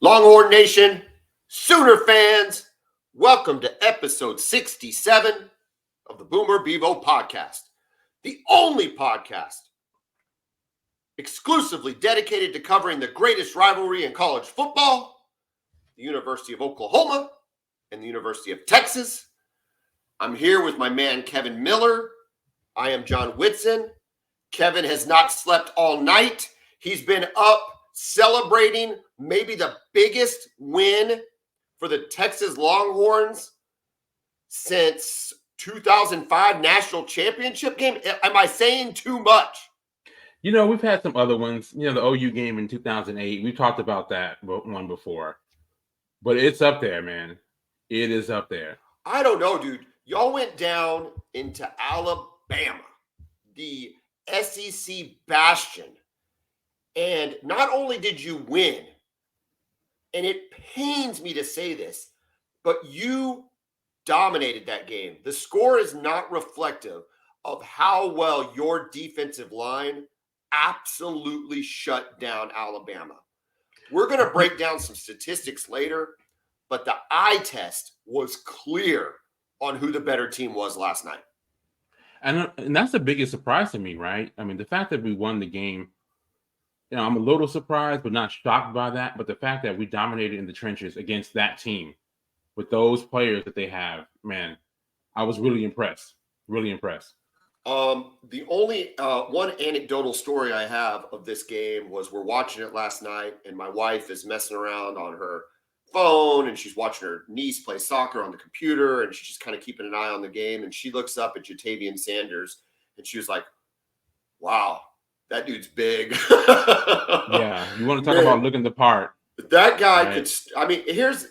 Longhorn Nation, Sooner fans, welcome to episode 67 of the Bevo Podcast, the only podcast exclusively dedicated to covering the greatest rivalry in college football, the University of Oklahoma and the University of Texas. I'm here with my man, Kevin Miller. I am John Whitson. Kevin has not slept all night. He's been up celebrating maybe the biggest win for the Texas Longhorns since 2005 national championship game. Am I saying too much? You know, we've had some other ones. You know, the OU game in 2008. We've talked about that one before. But it's up there, man. It is up there. I don't know, dude. Y'all went down into Alabama, the SEC bastion. And not only did you win, and it pains me to say this, but you dominated that game. The score is not reflective of how well your defensive line absolutely shut down Alabama. We're going to break down some statistics later, but the eye test was clear on who the better team was last night. And that's the biggest surprise to me, right? I mean, the fact that we won the game, you know, I'm a little surprised, but not shocked by that. But the fact that we dominated in the trenches against that team with those players that they have, man, I was really impressed. Really impressed. The only one anecdotal story I have of this game was we're watching it last night, and my wife is messing around on her phone, and she's watching her niece play soccer on the computer, and she's just kind of keeping an eye on the game. And she looks up at Jatavian Sanders, and she was like, "Wow, that dude's big." Yeah, you want to talk about looking the part. That guy could. I mean, here's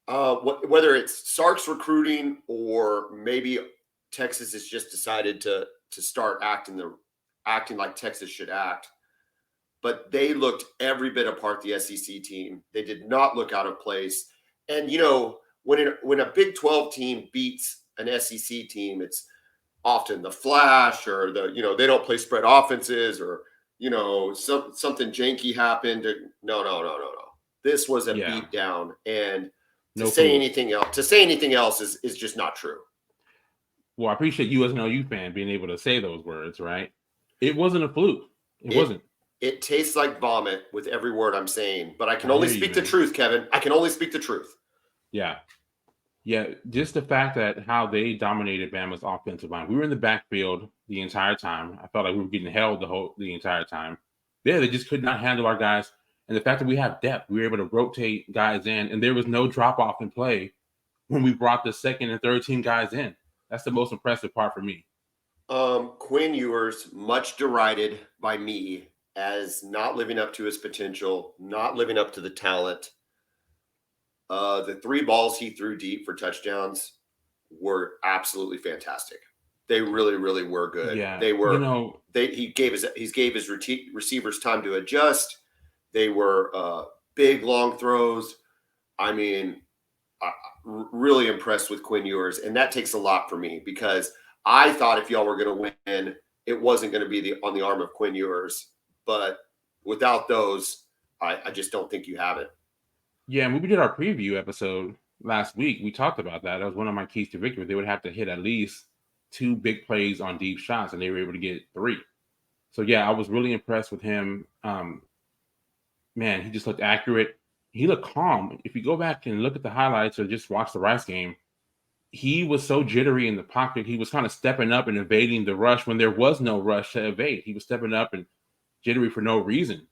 whether it's Sark's recruiting or maybe Texas has just decided to start acting like Texas should act. But they looked every bit apart, the SEC team. They did not look out of place. And, you know, when a Big 12 team beats an SEC team, it's often the flash or they don't play spread offenses or, something janky happened. No. This was a beat down. And to say anything else is just not true. Well, I appreciate you as an OU fan being able to say those words, right? It wasn't a fluke. It wasn't. It tastes like vomit with every word I'm saying, but I can only speak the truth, Kevin. I can only speak the truth. Yeah. Yeah, just the fact that how they dominated Bama's offensive line. We were in the backfield the entire time. I felt like we were getting held the entire time. Yeah, they just could not handle our guys. And the fact that we have depth, we were able to rotate guys in, and there was no drop-off in play when we brought the second and third team guys in. That's the most impressive part for me. Quinn Ewers, much derided by me as not living up to his potential, not living up to the talent. The 3 balls he threw deep for touchdowns were absolutely fantastic. They really, really were good. Yeah, they were. He gave his receivers time to adjust. They were big, long throws. I mean, really impressed with Quinn Ewers, and that takes a lot for me because I thought if y'all were going to win, it wasn't going to be on the arm of Quinn Ewers. But without those, I just don't think you have it. Yeah, and when we did our preview episode last week, we talked about that. That was one of my keys to victory. They would have to hit at least 2 big plays on deep shots, and they were able to get 3. So, yeah, I was really impressed with him. Man, he just looked accurate. He looked calm. If you go back and look at the highlights or just watch the Rice game, he was so jittery in the pocket. He was kind of stepping up and evading the rush when there was no rush to evade. He was stepping up and jittery for no reason.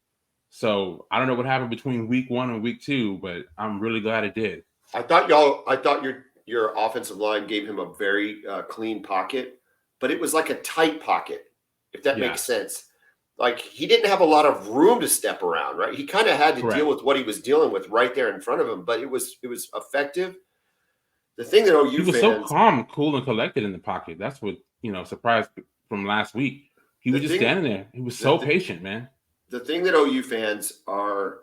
So I don't know what happened between week 1 and week 2, but I'm really glad it did. I thought your offensive line gave him a very clean pocket, but it was like a tight pocket, if that makes sense. Like he didn't have a lot of room to step around, right? He kind of had to deal with what he was dealing with right there in front of him, but it was effective. The thing that OU he was so calm, cool, and collected in the pocket. That's what surprised from last week. He was just standing there. He was so patient, man. The thing that OU fans are,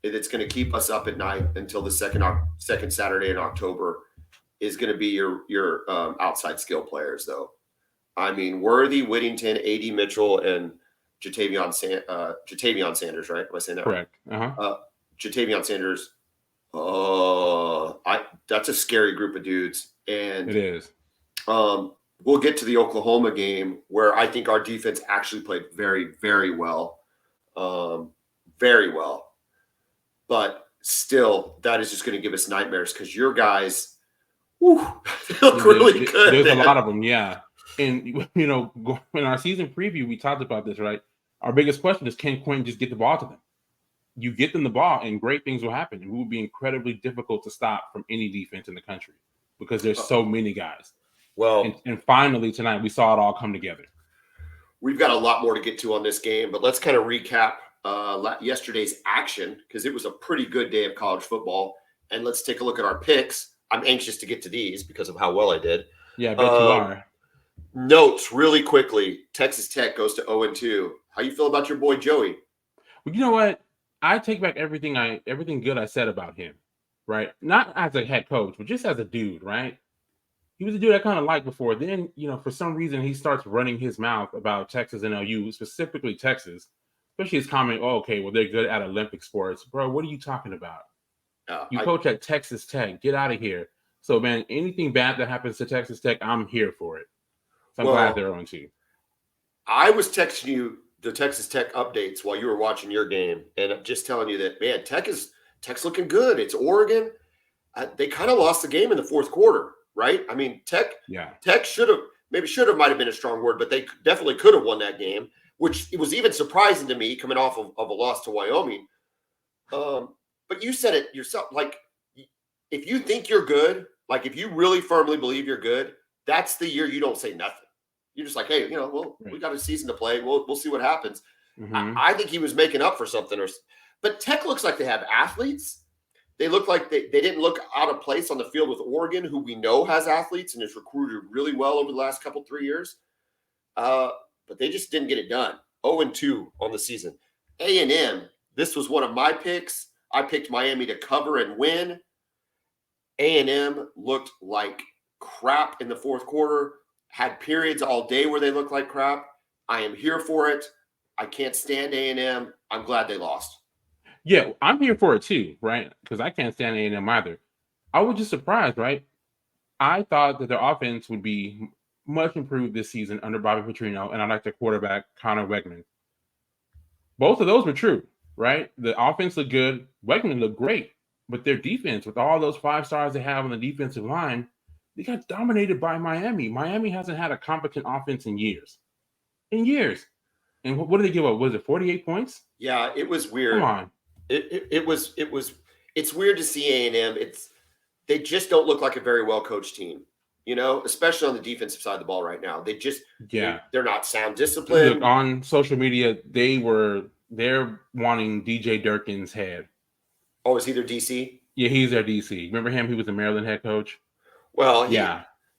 it's going to keep us up at night until the second Saturday in October, is going to be your outside skill players, though. I mean, Worthy, Whittington, A.D. Mitchell, and Jatavian Sanders, right? Am I saying that correct? Right? Jatavion Sanders, that's a scary group of dudes. And It is. We'll get to the Oklahoma game where I think our defense actually played very, very well. Very well. But still, that is just going to give us nightmares because your guys, they look really good. There's a lot of them, yeah. And, in our season preview, we talked about this, right? Our biggest question is, can Quentin just get the ball to them? You get them the ball, and great things will happen. And it will be incredibly difficult to stop from any defense in the country because there's so many guys. Well, and finally tonight, we saw it all come together. We've got a lot more to get to on this game, but let's kind of recap yesterday's action because it was a pretty good day of college football. And let's take a look at our picks. I'm anxious to get to these because of how well I did. Yeah, I bet you are. Notes really quickly. Texas Tech goes to 0-2. How you feel about your boy Joey? Well, you know what? I take back everything good I said about him, right? Not as a head coach, but just as a dude, right? He was a dude I kind of liked before. Then, for some reason, he starts running his mouth about Texas and LU, specifically Texas, especially his comment, they're good at Olympic sports. Bro, what are you talking about? You coach at Texas Tech. Get out of here. So, man, anything bad that happens to Texas Tech, I'm here for it. So I'm glad they're 0-2. I was texting you the Texas Tech updates while you were watching your game, and I'm just telling you that, man, Tech's looking good. It's Oregon. They kind of lost the game in the fourth quarter, right? I mean, Tech might have been a strong word, but they definitely could have won that game, which it was even surprising to me coming off of a loss to Wyoming. But you said it yourself, like, if you think you're good, like if you really firmly believe you're good, that's the year you don't say nothing. You're just like, hey, we got a season to play. We'll see what happens. Mm-hmm. I think he was making up for something. But Tech looks like they have athletes. They look like they didn't look out of place on the field with Oregon, who we know has athletes and has recruited really well over the last 3 years. But they just didn't get it done. 0-2 on the season. A&M, this was one of my picks. I picked Miami to cover and win. A&M looked like crap in the fourth quarter. Had periods all day where they looked like crap. I am here for it. I can't stand A&M. I'm glad they lost. Yeah, I'm here for it too, right? Because I can't stand A&M either. I was just surprised, right? I thought that their offense would be much improved this season under Bobby Petrino, and I like their quarterback, Connor Wegman. Both of those were true, right? The offense looked good. Wegman looked great. But their defense, with all those 5 stars they have on the defensive line, they got dominated by Miami. Miami hasn't had a competent offense in years. And what did they give up? Was it 48 points? Yeah, it was weird. Come on. It's weird to see A&M. They just don't look like a very well coached team, especially on the defensive side of the ball right now. They're not sound disciplined. Look, on social media, they're wanting DJ Durkin's head. Oh, is he their DC? Yeah, he's their DC. Remember him? He was the Maryland head coach. Well,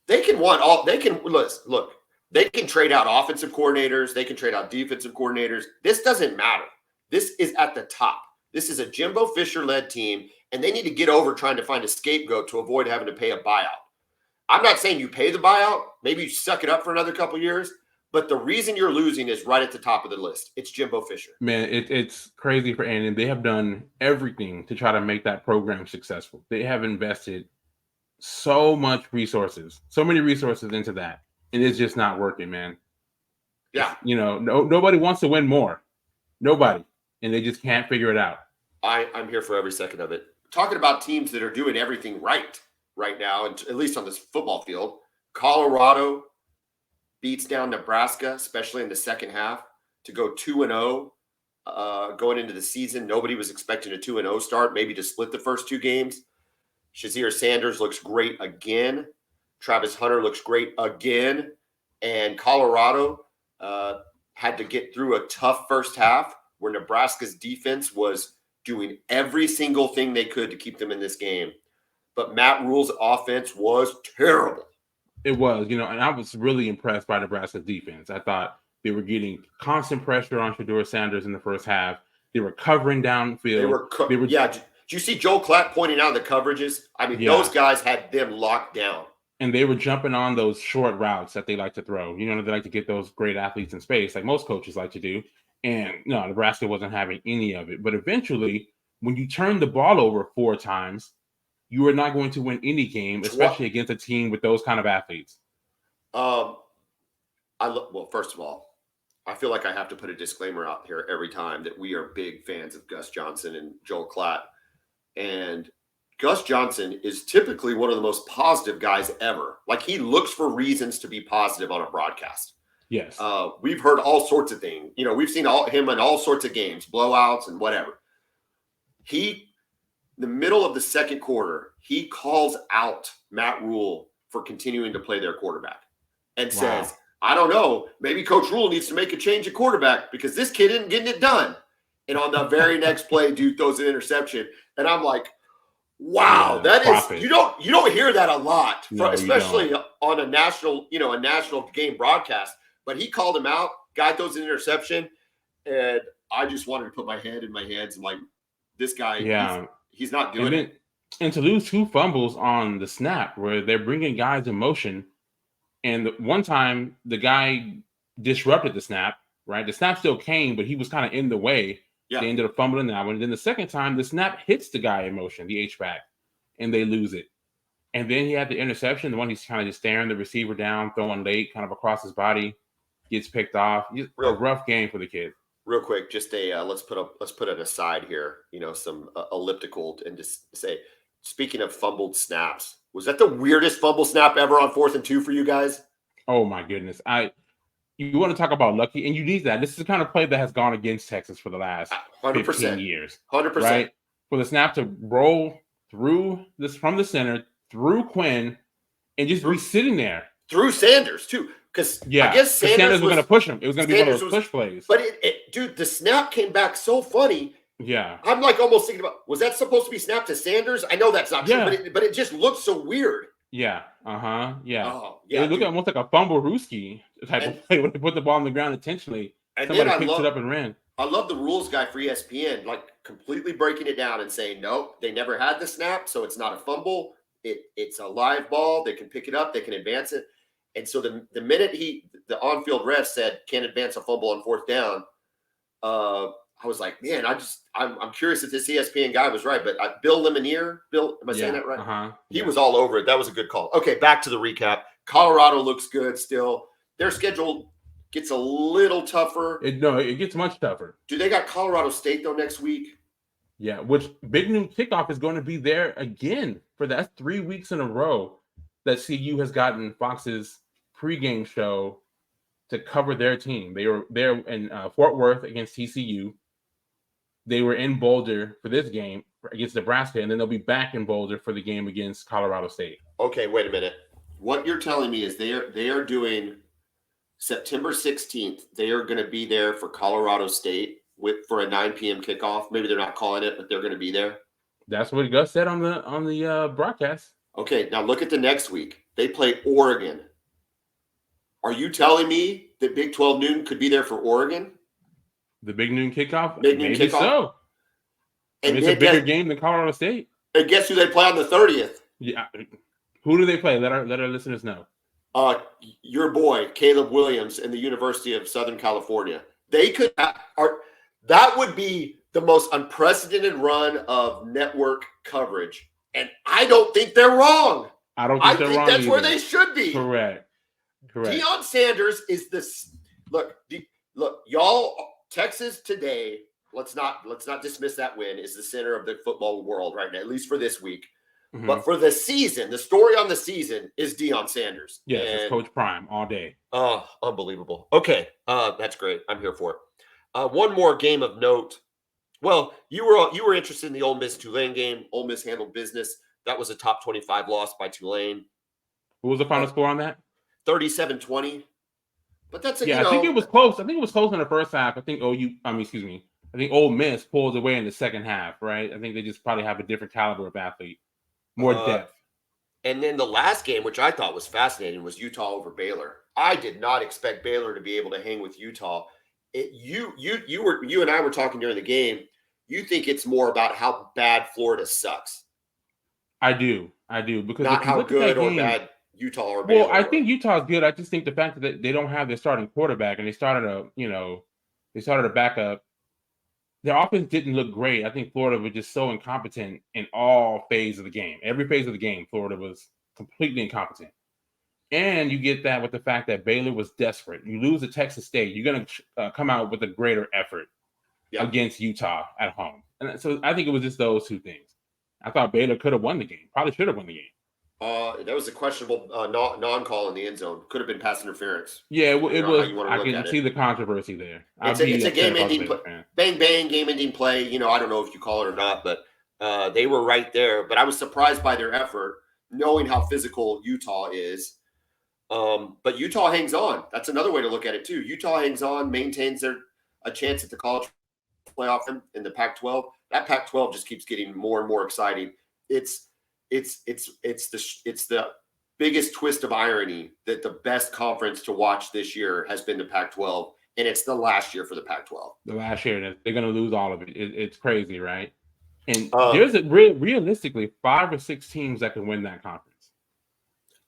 they can look. They can trade out offensive coordinators. They can trade out defensive coordinators. This doesn't matter. This is at the top. This is a Jimbo Fisher-led team, and they need to get over trying to find a scapegoat to avoid having to pay a buyout. I'm not saying you pay the buyout. Maybe you suck it up for another couple of years. But the reason you're losing is right at the top of the list. It's Jimbo Fisher. Man, it's crazy for A&M. They have done everything to try to make that program successful. They have invested so many resources into that, and it's just not working, man. Yeah. Nobody wants to win more. Nobody. And they just can't figure it out. I'm here for every second of it. Talking about teams that are doing everything right now, and at least on this football field, Colorado beats down Nebraska, especially in the second half, to go 2-0 going into the season. Nobody was expecting a 2-0 start, maybe to split the first 2 games. Shazier Sanders looks great again. Travis Hunter looks great again. And Colorado had to get through a tough first half where Nebraska's defense was doing every single thing they could to keep them in this game. But Matt Rule's offense was terrible. It was, and I was really impressed by Nebraska's defense. I thought they were getting constant pressure on Shazier Sanders in the first half. They were covering downfield. Did you see Joel Klatt pointing out the coverages? I mean, those guys had them locked down. And they were jumping on those short routes that they like to throw. They like to get those great athletes in space, like most coaches like to do. And no, Nebraska wasn't having any of it. But eventually, when you turn the ball over 4 times, you are not going to win any game, especially against a team with those kind of athletes. Well, first of all, I feel like I have to put a disclaimer out here every time that we are big fans of Gus Johnson and Joel Klatt. And Gus Johnson is typically one of the most positive guys ever. Like, he looks for reasons to be positive on a broadcast. Yes. We've heard all sorts of things. We've seen him in all sorts of games, blowouts and whatever. In the middle of the second quarter, he calls out Matt Rule for continuing to play their quarterback and says, I don't know, maybe Coach Rule needs to make a change at quarterback because this kid isn't getting it done. And on the very next play, dude throws an interception. And I'm like, wow, is you don't hear that a lot, especially on a national game broadcast. But he called him out, guy throws an interception, and I just wanted to put my head in my hands and like, this guy, he's not doing it. And to lose 2 fumbles on the snap where they're bringing guys in motion. And one time the guy disrupted the snap, right? The snap still came, but he was kind of in the way. Yeah. They ended up fumbling that one. And then the second time, the snap hits the guy in motion, the H-back, and they lose it. And then he had the interception, the one he's kind of just staring the receiver down, throwing late, kind of across his body, gets picked off. A rough game for the kid. Real quick, just let's put it aside here, some elliptical, and just say, speaking of fumbled snaps, was that the weirdest fumble snap ever on 4th and 2 for you guys? Oh my goodness. You want to talk about lucky, and you need that. This is the kind of play that has gone against Texas for the last 15 years. 100%. Right? For the snap to roll through this from the center, through Quinn, and just be sitting there. Through Sanders, too. Because I guess Sanders was going to push him. It was going to be one of those push plays. But dude, the snap came back so funny. Yeah. I'm like almost thinking about, was that supposed to be snapped to Sanders? I know that's not true, but it just looked so weird. Yeah. Uh-huh. Yeah. Oh, yeah. It looked almost like a fumble Ruski type of play when they put the ball on the ground intentionally. And somebody picked it up and ran. I love the rules guy for ESPN, like completely breaking it down and saying, no, they never had the snap, so it's not a fumble. It's a live ball. They can pick it up. They can advance it. And so the minute the on-field ref said can't advance a fumble on 4th down, I was like, man, I'm curious if this ESPN guy was right. But Bill Lemonier, am I saying that right? Uh-huh. He was all over it. That was a good call. Okay, back to the recap. Colorado looks good still. Their schedule gets a little tougher. It gets much tougher. Do they got Colorado State, though, next week? Yeah, which Big Noon Kickoff is going to be there again for that 3 weeks in a row that CU has gotten Fox's pregame show to cover their team. They were there in Fort Worth against TCU. They were in Boulder for this game against Nebraska, and then they'll be back in Boulder for the game against Colorado State. Okay, wait a minute. What you're telling me is they are doing September 16th. They are going to be there for Colorado State for a 9 p.m. kickoff. Maybe they're not calling it, but they're going to be there. That's what Gus said on the broadcast. Okay, now look at the next week. They play Oregon. Are you telling me that Big 12 Noon could be there for Oregon? The Big Noon Kickoff? Maybe kickoff? So. And it's a bigger game than Colorado State. And guess who they play on the 30th? Yeah. Who do they play? Let our listeners know. Your boy, Caleb Williams, in the University of Southern California. They could that would be the most unprecedented run of network coverage. And I don't think they're wrong. I think that's either. Where they should be. Correct. Deion Sanders is this. Look, y'all. Texas today. Let's not dismiss that win. Is the center of the football world right now, at least for this week. Mm-hmm. But for the season, the story on the season is Deion Sanders. Yes, it's Coach Prime all day. Oh, unbelievable. Okay, that's great. I'm here for it. One more game of note. Well, you were interested in the Ole Miss Tulane game. Ole Miss handled business. That was a top 25 loss by Tulane. What was the final score on that? 37-20. But that's I think it was close. I think it was close in the first half. I think I think Ole Miss pulls away in the second half, right? I think they just probably have a different caliber of athlete, more depth. And then the last game, which I thought was fascinating, was Utah over Baylor. I did not expect Baylor to be able to hang with Utah. You and I were talking during the game. You think it's more about how bad Florida sucks? I do because not how good or bad Utah or Baylor. Well, I think Utah's good. I just think the fact that they don't have their starting quarterback and they started a backup. their offense didn't look great. I think Florida was just so incompetent in all phases of the game. Every phase of the game, Florida was completely incompetent. And you get that with the fact that Baylor was desperate. You lose to Texas State, you're going to come out with a greater effort against Utah at home. And so I think it was just those two things. I thought Baylor could have won the game. Probably should have won the game. That was a questionable non-call in the end zone. Could have been pass interference. Yeah, it was. I can see the controversy there. It's a game-ending play. Bang, bang, game-ending play. I don't know if you call it or not, but they were right there. But I was surprised by their effort, knowing how physical Utah is. But Utah hangs on. That's another way to look at it, too. Utah hangs on, maintains a chance at the college playoff in the Pac-12. That Pac-12 just keeps getting more and more exciting. It's the biggest twist of irony that the best conference to watch this year has been the Pac-12, and it's the last year for the Pac-12. The last year, they're going to lose all of it. It's crazy, right? And there's realistically 5 or 6 teams that can win that conference.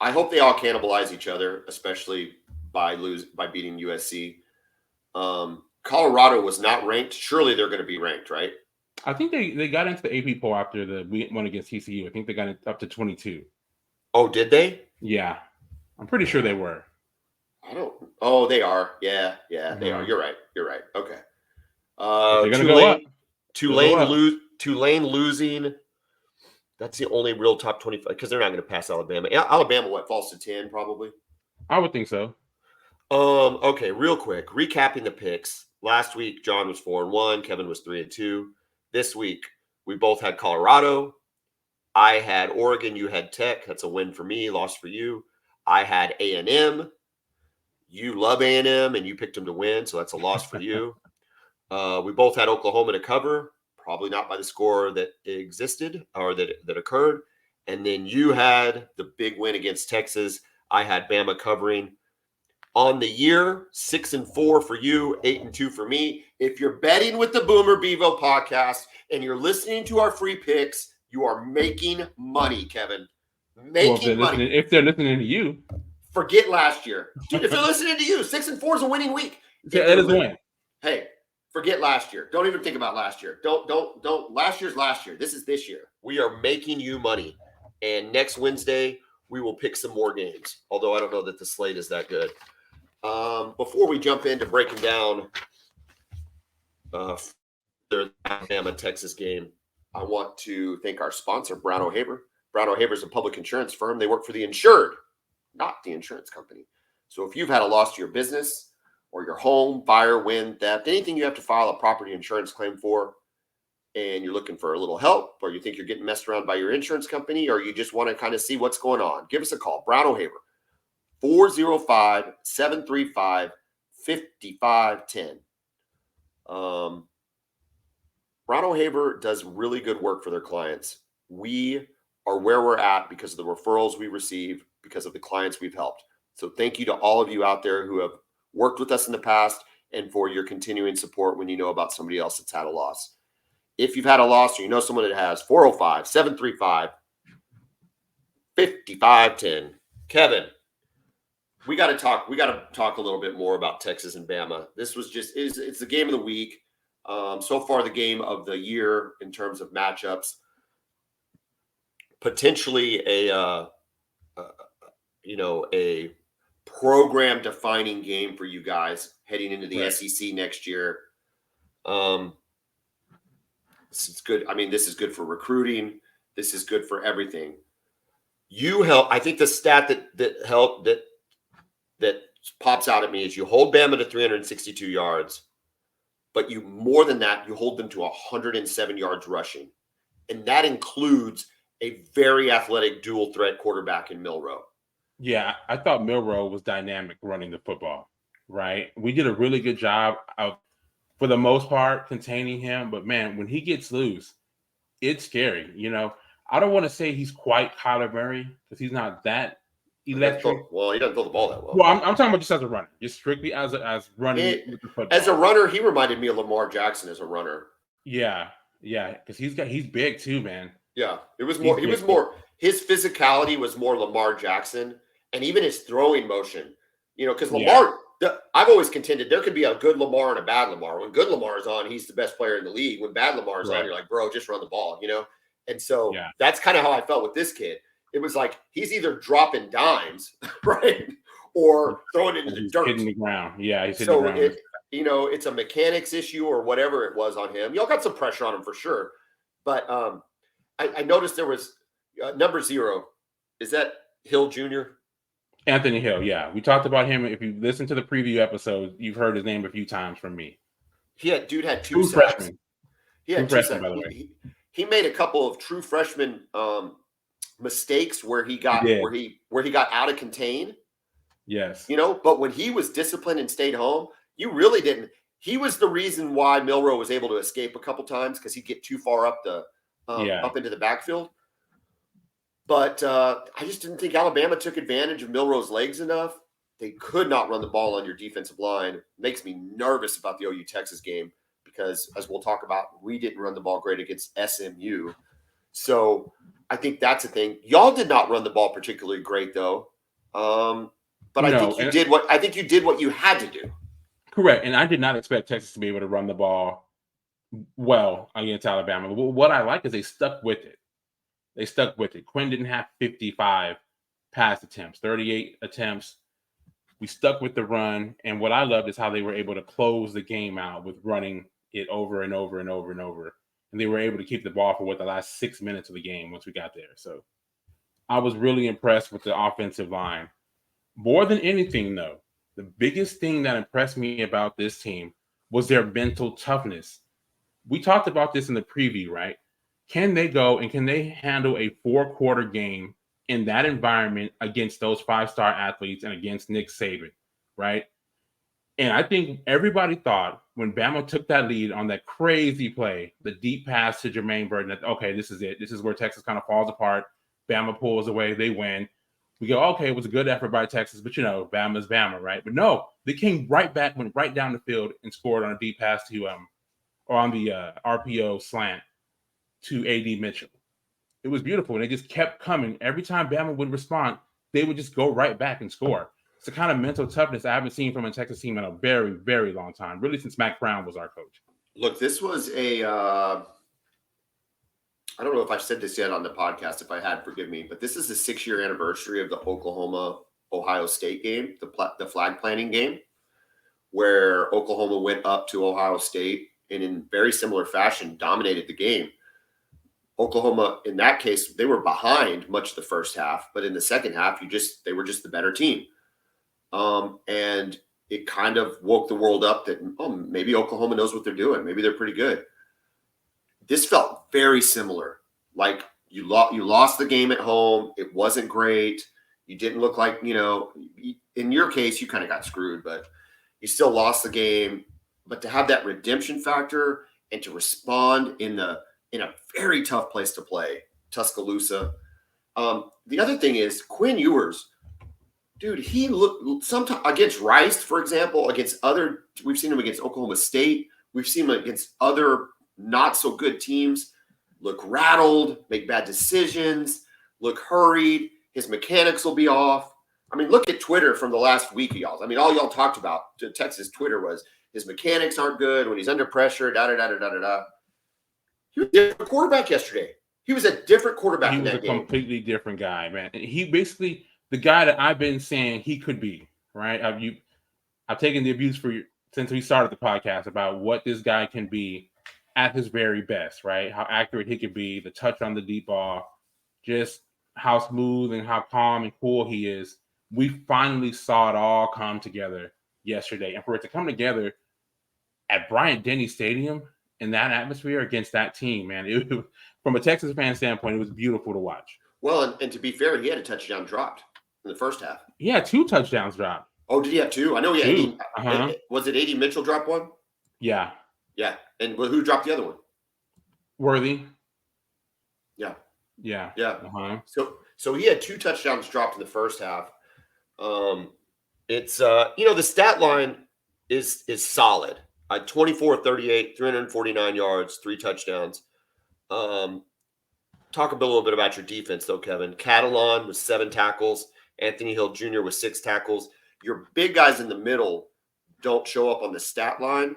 I hope they all cannibalize each other, especially by beating USC. Colorado was not ranked. Surely they're going to be ranked, right? I think they got into the AP poll after the one against TCU. I think they got it up to 22. Oh, did they? Yeah. I'm pretty sure they were. They are. Yeah, they are. You're right. Okay. They're going to go up. Tulane losing. That's the only real top 25 because they're not going to pass Alabama. Alabama, falls to 10 probably? I would think so. Okay, real quick. Recapping the picks. Last week, John was 4-1. Kevin was 3-2. This week, we both had Colorado. I had Oregon. You had Tech. That's a win for me, loss for you. I had A&M. You love A&M, and you picked them to win, so that's a loss for you. We both had Oklahoma to cover, probably not by the score that existed or that occurred. And then you had the big win against Texas. I had Bama covering. On the year, 6-4 for you, 8-2 for me. If you're betting with the Boomer Bevo podcast and you're listening to our free picks, you are making money, Kevin. Making money. If they're listening to you. Forget last year. Dude, if they're listening to you, 6-4 is a winning week. Yeah, that is a win. Hey, forget last year. Don't even think about last year. Don't. Last year's last year. This is this year. We are making you money. And next Wednesday, we will pick some more games. Although I don't know that the slate is that good. Before we jump into breaking down the Alabama Texas game, I want to thank our sponsor, Brown O'Haver. Brown O'Haver is a public insurance firm. They work for the insured, not the insurance company. So if you've had a loss to your business or your home, fire, wind, theft, anything you have to file a property insurance claim for, and you're looking for a little help, or you think you're getting messed around by your insurance company, or you just want to kind of see what's going on, give us a call. Brown O'Haver. 405-735-5510. Brown O'Haver does really good work for their clients. We are where we're at because of the referrals we receive, because of the clients we've helped. So thank you to all of you out there who have worked with us in the past and for your continuing support when you know about somebody else that's had a loss. If you've had a loss or you know someone that has, 405-735-5510. Kevin, we got to talk a little bit more about Texas and Bama. This was it's the game of the week. So far the game of the year in terms of matchups. Potentially a program defining game for you guys heading into the SEC next year. This is good. I mean, this is good for recruiting. This is good for everything. I think the stat that pops out at me is you hold Bama to 362 yards, but more than that, you hold them to 107 yards rushing. And that includes a very athletic dual threat quarterback in Milroe. Yeah, I thought Milroe was dynamic running the football, right? We did a really good job of, for the most part, containing him. But, man, when he gets loose, it's scary. I don't want to say he's quite Kyler Murray because he's not that electric. Well, he doesn't throw the ball that well. Well, I'm talking about just as a runner, just strictly as running with the football. As a runner, he reminded me of Lamar Jackson as a runner. Yeah, because he's big too, man. Yeah, it was more. His physicality was more Lamar Jackson, and even his throwing motion. Because I've always contended there could be a good Lamar and a bad Lamar. When good Lamar is on, he's the best player in the league. When bad Lamar is on, you're like, bro, just run the ball, And so that's kind of how I felt with this kid. It was like he's either dropping dimes, right, or throwing it into the dirt. Hitting the ground. Yeah, he's hitting the ground. It's a mechanics issue or whatever it was on him. Y'all got some pressure on him for sure. But I noticed there was number 0. Is that Hill Jr.? Anthony Hill, yeah. We talked about him. If you listen to the preview episode, you've heard his name a few times from me. Dude had 2 sacks. Freshmen. He had 2 freshmen, by the way. He made a couple of true freshman mistakes where he got out of contain. Yes. But when he was disciplined and stayed home, you really didn't. He was the reason why Milroe was able to escape a couple times because he'd get too far up into the backfield. But I just didn't think Alabama took advantage of Milroe's legs enough. They could not run the ball on your defensive line. It makes me nervous about the OU Texas game because, as we'll talk about, we didn't run the ball great against SMU. So I think that's a thing. Y'all did not run the ball particularly great, though. But I think you did what you had to do. Correct. And I did not expect Texas to be able to run the ball well against Alabama. But what I like is they stuck with it. Quinn didn't have 55 pass attempts, 38 attempts. We stuck with the run. And what I loved is how they were able to close the game out with running it over and over and over and over. And they were able to keep the ball for the last 6 minutes of the game once we got there. So I was really impressed with the offensive line. More than anything, though, the biggest thing that impressed me about this team was their mental toughness. We talked about this in the preview, right? Can they go and can they handle a 4-quarter game in that environment against those 5-star athletes and against Nick Saban, right? And I think everybody thought when Bama took that lead on that crazy play, the deep pass to Jermaine Burton, that, okay, this is it. This is where Texas kind of falls apart. Bama pulls away. They win. We go, okay, it was a good effort by Texas, but, Bama's Bama, right? But no, they came right back, went right down the field and scored on a deep pass to or on the RPO slant to A.D. Mitchell. It was beautiful. And they just kept coming. Every time Bama would respond, they would just go right back and score. It's the kind of mental toughness I haven't seen from a Texas team in a very, very long time, really since Mac Brown was our coach. Look, this was I don't know if I've said this yet on the podcast. If I had, forgive me. But this is the 6-year anniversary of the Oklahoma-Ohio State game, the flag planting game, where Oklahoma went up to Ohio State and in very similar fashion dominated the game. Oklahoma, in that case, they were behind much of the first half, but in the second half, they were just the better team. And it kind of woke the world up that, maybe Oklahoma knows what they're doing. Maybe they're pretty good. This felt very similar. Like you lost the game at home. It wasn't great. You didn't look like, in your case, you kind of got screwed, but you still lost the game. But to have that redemption factor and to respond in a very tough place to play, Tuscaloosa. The other thing is Quinn Ewers, dude, he looked sometimes against Rice, for example, we've seen him against Oklahoma State. We've seen him against other not so good teams, look rattled, make bad decisions, look hurried. His mechanics will be off. I mean, look at Twitter from the last week of y'all. I mean, all y'all talked about to Texas Twitter was his mechanics aren't good when he's under pressure, da-da-da-da-da-da. He was a different quarterback yesterday. He was a different quarterback in that game. He was a completely different guy, man. He basically the guy that I've been saying he could be, right? I've taken the abuse since we started the podcast about what this guy can be at his very best, right? How accurate he can be, the touch on the deep ball, just how smooth and how calm and cool he is. We finally saw it all come together yesterday. And for it to come together at Bryant-Denny Stadium in that atmosphere against that team, man, from a Texas fan standpoint, it was beautiful to watch. Well, and to be fair, he had a touchdown dropped in the first half. He had 2 touchdowns dropped. Oh, did he have 2? I know he had 2. Was it A.D. Mitchell drop one? Yeah. Yeah. And who dropped the other one? Worthy. Yeah. Yeah. Yeah. Uh-huh. So he had 2 touchdowns dropped in the first half. It's the stat line is solid. 24-38, 349 yards, 3 touchdowns. Talk a little bit about your defense, though, Kevin. Catalan with 7 tackles. Anthony Hill Jr. with 6 tackles. Your big guys in the middle don't show up on the stat line,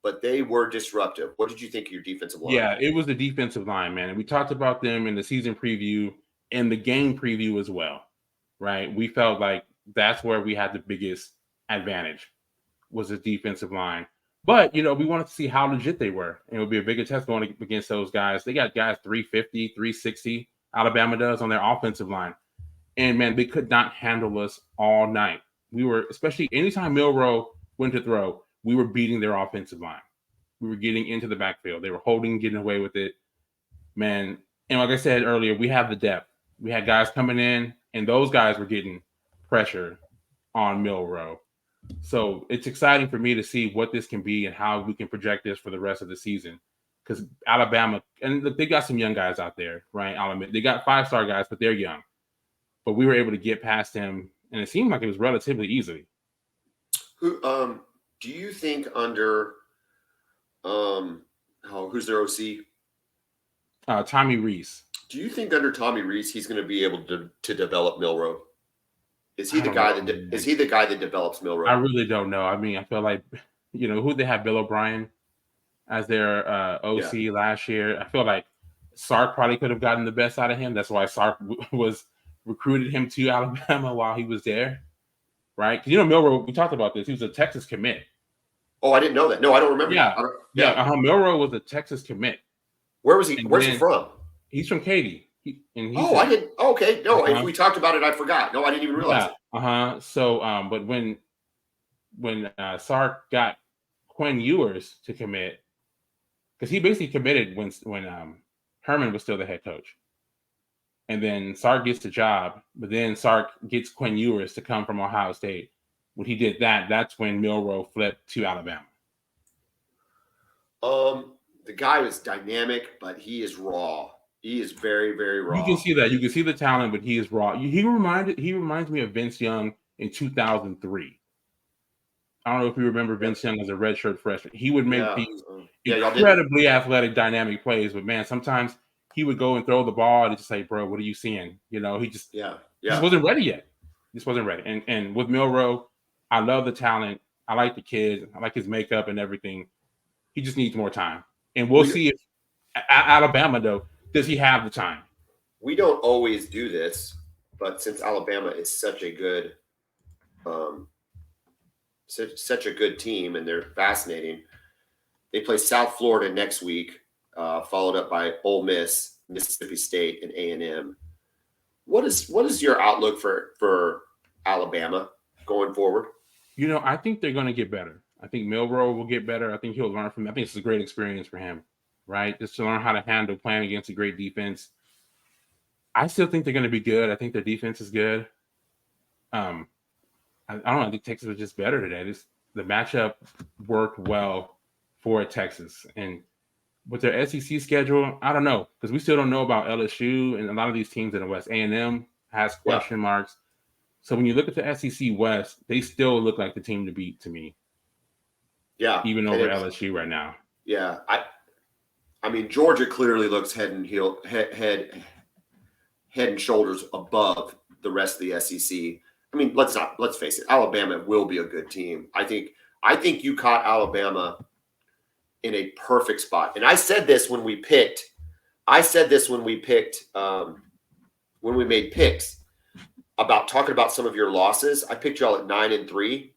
but they were disruptive. What did you think of your defensive line? Yeah, it was the defensive line, man. And we talked about them in the season preview and the game preview as well, right? We felt like that's where we had the biggest advantage was the defensive line. But, we wanted to see how legit they were. And it would be a bigger test going against those guys. They got guys 350, 360, Alabama does on their offensive line. And, man, they could not handle us all night. We were, especially anytime Milroe went to throw, we were beating their offensive line. We were getting into the backfield. They were holding, getting away with it. Man, and like I said earlier, we have the depth. We had guys coming in, and those guys were getting pressure on Milroe. So it's exciting for me to see what this can be and how we can project this for the rest of the season. Because Alabama, and look, they got some young guys out there, right? I'll admit, they got 5-star guys, but they're young. But we were able to get past them, and it seemed like it was relatively easy. Who do you think under who's their OC? Tommy Rees. Do you think under Tommy Rees he's going to be able to develop Milroe? Is he the guy that develops Milroe? I really don't know. I mean, I feel like who they have Bill O'Brien as their OC last year. I feel like Sark probably could have gotten the best out of him. That's why Sark recruited him to Alabama while he was there, right? Because Milroe, we talked about this. He was a Texas commit. Oh, I didn't know that. No, I don't remember. Yeah. Milroe was a Texas commit. Where was he? Where's he from? He's from Katy. I didn't. Okay, no. If we talked about it, I forgot. No, I didn't even realize it. So, but when Sark got Quinn Ewers to commit, because he basically committed when Herman was still the head coach, and then Sark gets the job, but then Sark gets Quinn Ewers to come from Ohio State. When he did that, that's when Milroe flipped to Alabama. The guy is dynamic, but he is raw. He is very, very raw. You can see that. You can see the talent, but he is raw. He reminds me of Vince Young in 2003. I don't know if you remember Vince Young as a redshirt freshman. He would make these incredibly athletic, dynamic plays, but man, sometimes he would go and throw the ball and just say, "Bro, what are you seeing?" He just wasn't ready yet. Just wasn't ready. And with Milroe, I love the talent. I like the kid. I like his makeup and everything. He just needs more time. And we'll see if Alabama, though, does he have the time? We don't always do this, but since Alabama is such a good team and they're fascinating, they play South Florida next week, followed up by Ole Miss, Mississippi State, and A&M. What is your outlook for Alabama going forward? I think they're going to get better. I think Milroe will get better. I think he'll learn from it. I think it's a great experience for him, right? Just to learn how to handle playing against a great defense. I still think they're going to be good. I think their defense is good. I don't know. I think Texas was just better today. The matchup worked well for Texas. And with their SEC schedule, I don't know, because we still don't know about LSU and a lot of these teams in the West. A&M has question marks. So when you look at the SEC West, they still look like the team to beat to me. Yeah. Even over LSU right now. Yeah. I mean, Georgia clearly looks head and shoulders above the rest of the SEC. I mean, let's face it. Alabama will be a good team. I think you caught Alabama in a perfect spot. And I said this when we made picks about talking about some of your losses. I picked y'all at 9-3.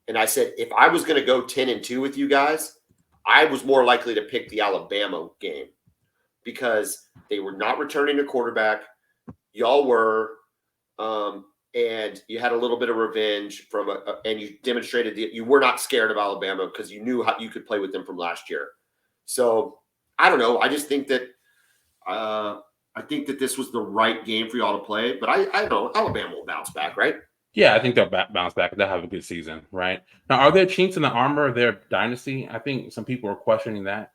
And I said, if I was going to go 10-2 with you guys, I was more likely to pick the Alabama game because they were not returning a quarterback. Y'all were, and you had a little bit of revenge and you demonstrated that you were not scared of Alabama because you knew how you could play with them from last year. So I don't know. I just think that this was the right game for y'all to play. But I don't know. Alabama will bounce back, right? Yeah, I think they'll bounce back. They'll have a good season, right? Now, are there chinks in the armor of their dynasty? I think some people are questioning that.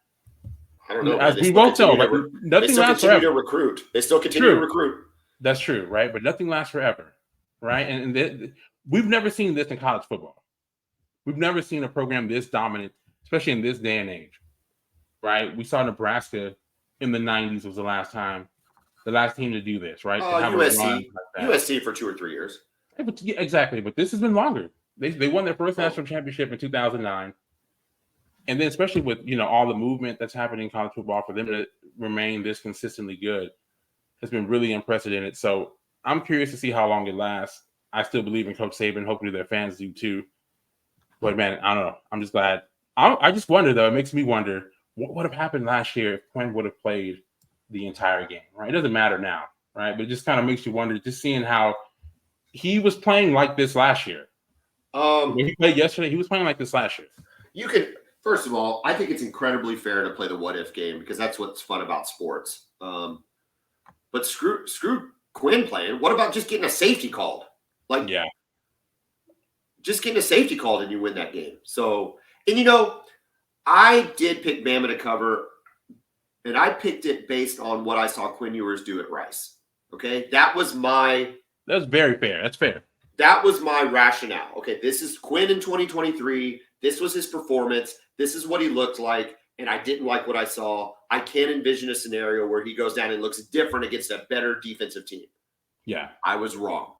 I don't know. As we both know, right? Nothing lasts forever. They still continue to recruit. That's true, right? But nothing lasts forever, right? And we've never seen this in college football. We've never seen a program this dominant, especially in this day and age, right? We saw Nebraska in the 90s was the last team to do this, right? USC for 2 or 3 years. Yeah, exactly. But this has been longer. They won their first Oh. national championship in 2009. And then especially with, all the movement that's happening in college football, for them to remain this consistently good has been really unprecedented. So I'm curious to see how long it lasts. I still believe in Coach Saban. Hopefully their fans do too. But man, I don't know. I'm just glad. I just wonder though. It makes me wonder what would have happened last year if Quinn would have played the entire game. Right? It doesn't matter now, right? But it just kind of makes you wonder. Just seeing how he was playing like this last year. When he played yesterday, he was playing like this last year. You can, first of all, I think it's incredibly fair to play the what if game because that's what's fun about sports. But screw Quinn playing. What about just getting a safety called? Yeah. Just getting a safety called and you win that game. So, and I did pick Bama to cover, and I picked it based on what I saw Quinn Ewers do at Rice. Okay, that's very fair. That's fair. That was my rationale. Okay, this is Quinn in 2023. This was his performance. This is what he looked like, and I didn't like what I saw. I can't envision a scenario where he goes down and looks different against a better defensive team. Yeah. I was wrong.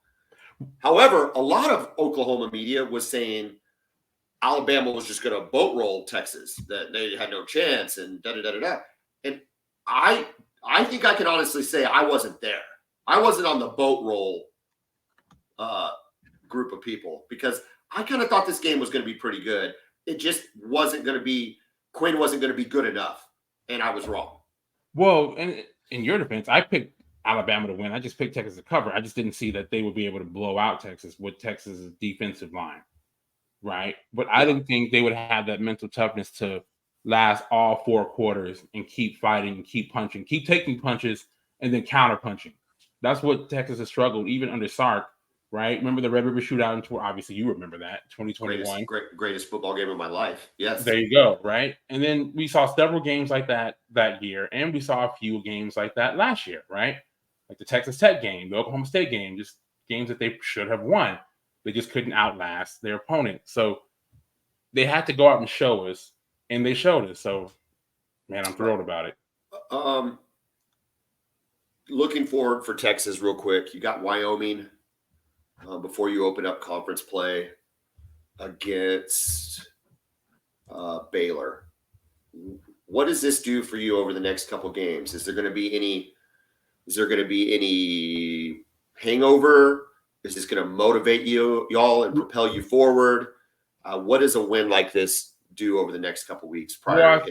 However, a lot of Oklahoma media was saying Alabama was just going to boat roll Texas, that they had no chance, and da-da-da-da-da. And I think I can honestly say I wasn't there. I wasn't on the boat roll group of people because I kind of thought this game was going to be pretty good. It just wasn't going to be – Quinn wasn't going to be good enough, and I was wrong. Well, and in your defense, I picked Alabama to win. I just picked Texas to cover. I just didn't see that they would be able to blow out Texas with Texas's defensive line, right? But I didn't think they would have that mental toughness to last all 4 quarters and keep fighting and keep punching, keep taking punches and then counter punching. That's what Texas has struggled, even under Sark, right? Remember the Red River Shootout in tour? Obviously, you remember that, 2021. Greatest football game of my life. Yes. There you go, right? And then we saw several games like that year, and we saw a few games like that last year, right? Like the Texas Tech game, the Oklahoma State game, just games that they should have won. They just couldn't outlast their opponent. So they had to go out and show us, and they showed us. So, man, I'm thrilled about it. Looking forward for Texas real quick. You got Wyoming before you open up conference play against Baylor. What does this do for you over the next couple games? Is there going to be any hangover? Is this going to motivate y'all and propel you forward? What does a win like this do over the next couple weeks prior to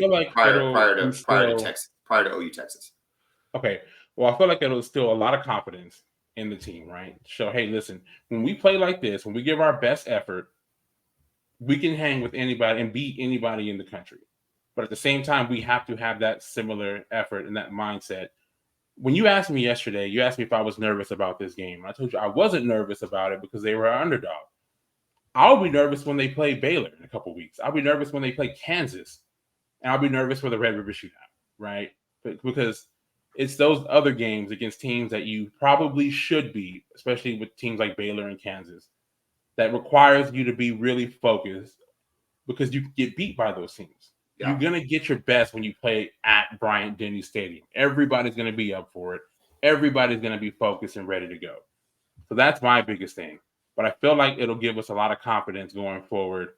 OU Texas? Okay. Well, I feel like it'll instill a lot of confidence in the team, right? So, hey, listen, when we play like this, when we give our best effort, we can hang with anybody and beat anybody in the country. But at the same time, we have to have that similar effort and that mindset. When you asked me yesterday, you asked me if I was nervous about this game. I told you I wasn't nervous about it because they were an underdog. I'll be nervous when they play Baylor in a couple of weeks. I'll be nervous when they play Kansas. And I'll be nervous for the Red River Shootout, right? Because it's those other games against teams that you probably should be, especially with teams like Baylor and Kansas, that requires you to be really focused because you get beat by those teams. Yeah. You're going to get your best when you play at Bryant-Denny Stadium. Everybody's going to be up for it. Everybody's going to be focused and ready to go. So that's my biggest thing. But I feel like it'll give us a lot of confidence going forward,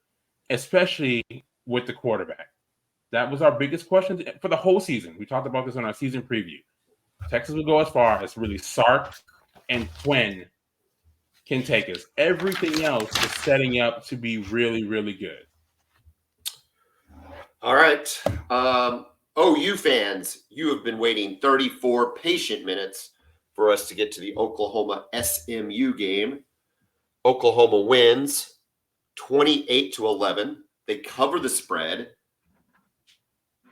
especially with the quarterback. That was our biggest question for the whole season. We talked about this on our season preview. Texas will go as far as really Sark and Quinn can take us. Everything else is setting up to be really, really good. All right. OU fans, you have been waiting 34 patient minutes for us to get to the Oklahoma SMU game. Oklahoma wins 28-11. They cover the spread.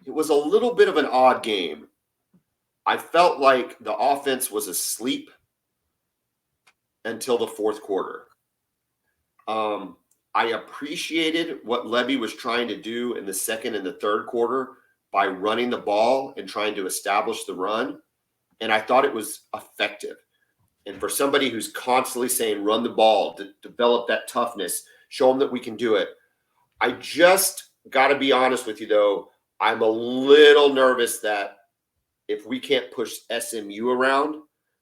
It was a little bit of an odd game. I felt like the offense was asleep until the fourth quarter. I appreciated what Levy was trying to do in the second and the third quarter by running the ball and trying to establish the run. And I thought it was effective. And for somebody who's constantly saying, run the ball, develop that toughness, show them that we can do it. I just got to be honest with you, though. I'm a little nervous that if we can't push SMU around,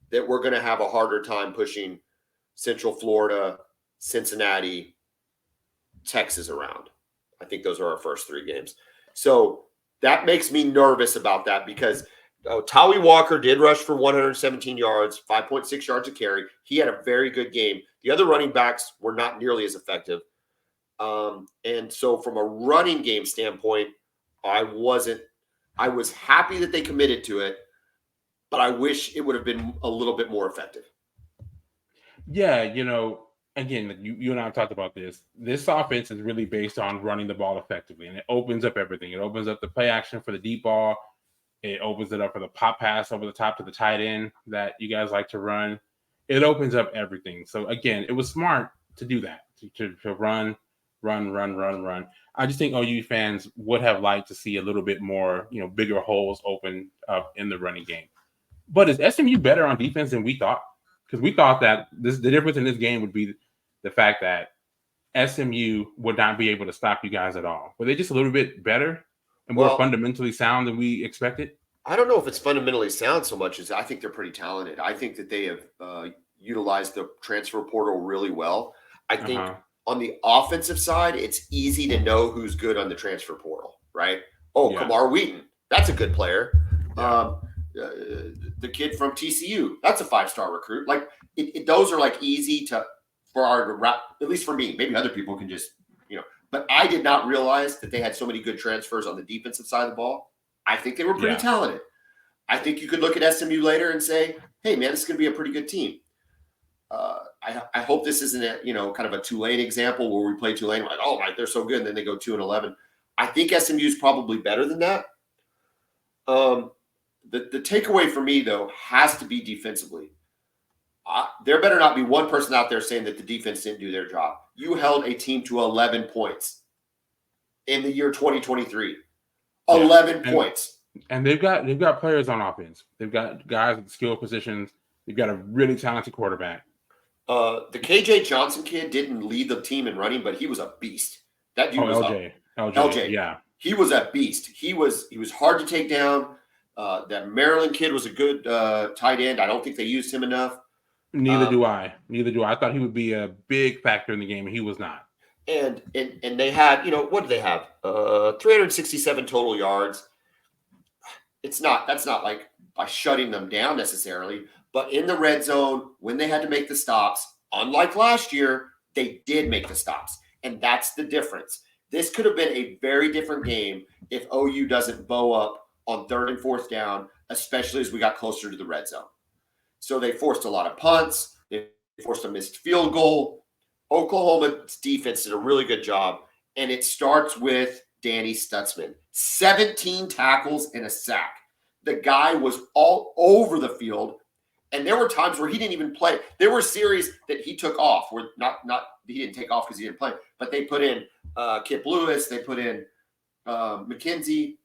that we're going to have a harder time pushing Central Florida, Cincinnati, Texas around. I think those are our first 3 games. So that makes me nervous about that because Tawi Walker did rush for 117 yards, 5.6 yards a carry. He had a very good game. The other running backs were not nearly as effective. And so from a running game standpoint, I was happy that they committed to it, but I wish it would have been a little bit more effective. Yeah, again, you and I have talked about this. This offense is really based on running the ball effectively, and it opens up everything. It opens up the play action for the deep ball. It opens it up for the pop pass over the top to the tight end that you guys like to run. It opens up everything. So again, it was smart to do that, to run. I just think OU fans would have liked to see a little bit more, bigger holes open up in the running game. But is SMU better on defense than we thought? Because we thought that the difference in this game would be the fact that SMU would not be able to stop you guys at all. Were they just a little bit better and more fundamentally sound than we expected? I don't know if it's fundamentally sound so much as I think they're pretty talented. I think that they have utilized the transfer portal really well. I think on the offensive side, it's easy to know who's good on the transfer portal, right? Kamar Wheaton, that's a good player. Yeah. The kid from TCU, that's a 5-star recruit. Like those are like easy for our to wrap, at least for me. Maybe other people can just, but I did not realize that they had so many good transfers on the defensive side of the ball. I think they were pretty talented. I think you could look at SMU later and say, hey, man, this is going to be a pretty good team. I hope this isn't kind of a Tulane example where we play Tulane, like, oh, they're so good, and then they go 2-11. I think SMU is probably better than that. The takeaway for me, though, has to be defensively. There better not be one person out there saying that the defense didn't do their job. You held a team to 11 points in the year 2023. 11 points. And they've got players on offense. They've got guys at skill positions. They've got a really talented quarterback. The KJ Johnson kid didn't lead the team in running, but he was a beast. That dude was LJ. Yeah. He was a beast. He was hard to take down. That Maryland kid was a good tight end. I don't think they used him enough. Neither do I. I thought he would be a big factor in the game, and he was not. And they had, what did they have? 367 total yards. That's not like by shutting them down necessarily, but in the red zone, when they had to make the stops, unlike last year, they did make the stops. And that's the difference. This could have been a very different game if OU doesn't bow up on 3rd and 4th down, especially as we got closer to the red zone. So they forced a lot of punts. They forced a missed field goal. Oklahoma's defense did a really good job, and it starts with Danny Stutzman. 17 tackles and a sack. The guy was all over the field, and there were times where he didn't even play. There were series that he took off, where not he didn't take off because he didn't play, but they put in Kip Lewis, they put in McKenzie,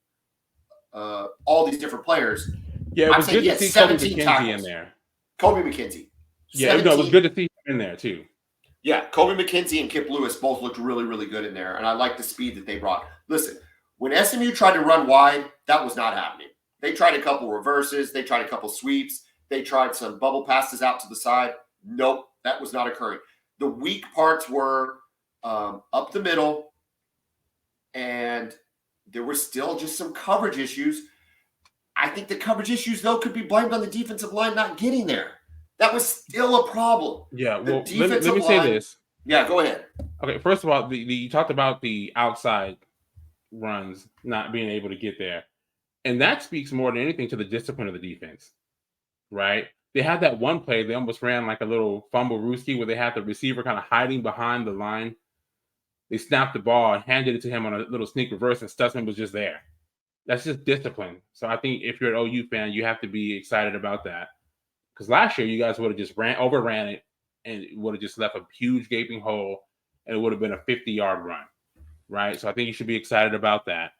all these different players. Yeah, it was good to see Kobe McKenzie in there. Kobe McKenzie. Yeah, it was good to see him in there too. Yeah, Kobe McKenzie and Kip Lewis both looked really, really good in there, and I like the speed that they brought. Listen, when SMU tried to run wide, that was not happening. They tried a couple reverses. They tried a couple sweeps. They tried some bubble passes out to the side. Nope, that was not occurring. The weak parts were up the middle, and there were still just some coverage issues. I think the coverage issues, though, could be blamed on the defensive line not getting there. That was still a problem. Yeah, well, let me say this. Yeah, go ahead. Okay, first of all, you talked about the outside runs not being able to get there. And that speaks more than anything to the discipline of the defense, right? They had that one play. They almost ran like a little fumble rooski where they had the receiver kind of hiding behind the line. They snapped the ball and handed it to him on a little sneak reverse, and Stutzman was just there. That's just discipline. So I think if you're an OU fan, you have to be excited about that. Because last year, you guys would have just overran it, and it would have just left a huge gaping hole, and it would have been a 50-yard run, right? So I think you should be excited about that.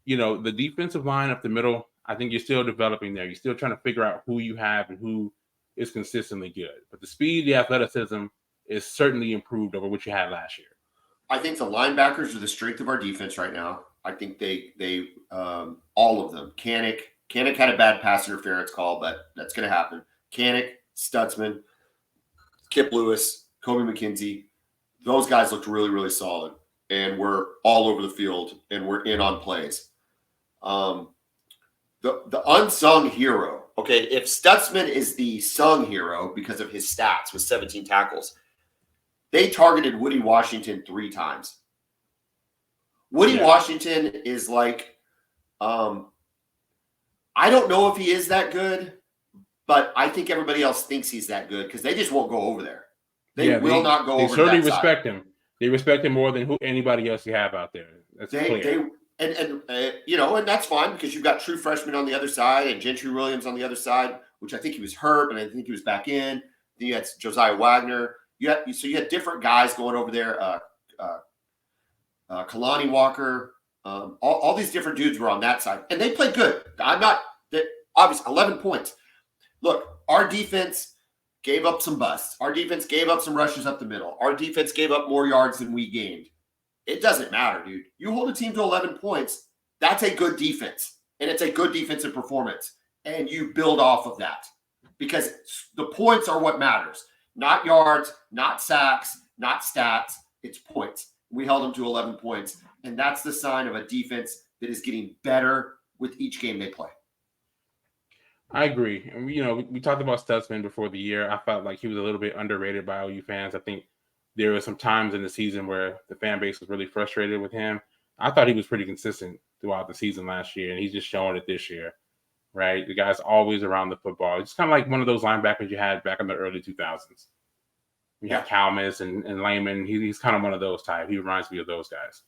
The defensive line up the middle, I think you're still developing there. You're still trying to figure out who you have and who is consistently good. But the speed, the athleticism is certainly improved over what you had last year. I think the linebackers are the strength of our defense right now. I think they all of them. Kanik had a bad pass interference call, but that's going to happen. Kanik, Stutzman, Kip Lewis, Kobe McKenzie, those guys looked really, really solid and were all over the field and were in on plays. The unsung hero, okay, if Stutzman is the sung hero because of his stats with 17 tackles, they targeted Woody Washington 3 times. Woody Washington is like, I don't know if he is that good, but I think everybody else thinks he's that good because they just won't go over there. They will not go over there. They certainly respect him. They respect him more than anybody else you have out there. That's clear. And that's fine because you've got true freshmen on the other side and Gentry Williams on the other side, which I think he was hurt, and I think he was back in. Then you had Josiah Wagner. You had different guys going over there. Kalani Walker. All these different dudes were on that side, and they played good. Obviously 11 points. Look, our defense gave up some busts. Our defense gave up some rushes up the middle. Our defense gave up more yards than we gained. It doesn't matter, dude. You hold a team to 11 points, that's a good defense, and it's a good defensive performance, and you build off of that because the points are what matters. Not yards, not sacks, not stats. It's points. We held them to 11 points, and that's the sign of a defense that is getting better with each game they play. I agree. And, we talked about Stutzman before the year. I felt like he was a little bit underrated by OU fans. I think there were some times in the season where the fan base was really frustrated with him. I thought he was pretty consistent throughout the season last year, and he's just showing it this year, right? The guy's always around the football. It's kind of like one of those linebackers you had back in the early 2000s. You have Kalmus and Lehman. He's kind of one of those type. He reminds me of those guys.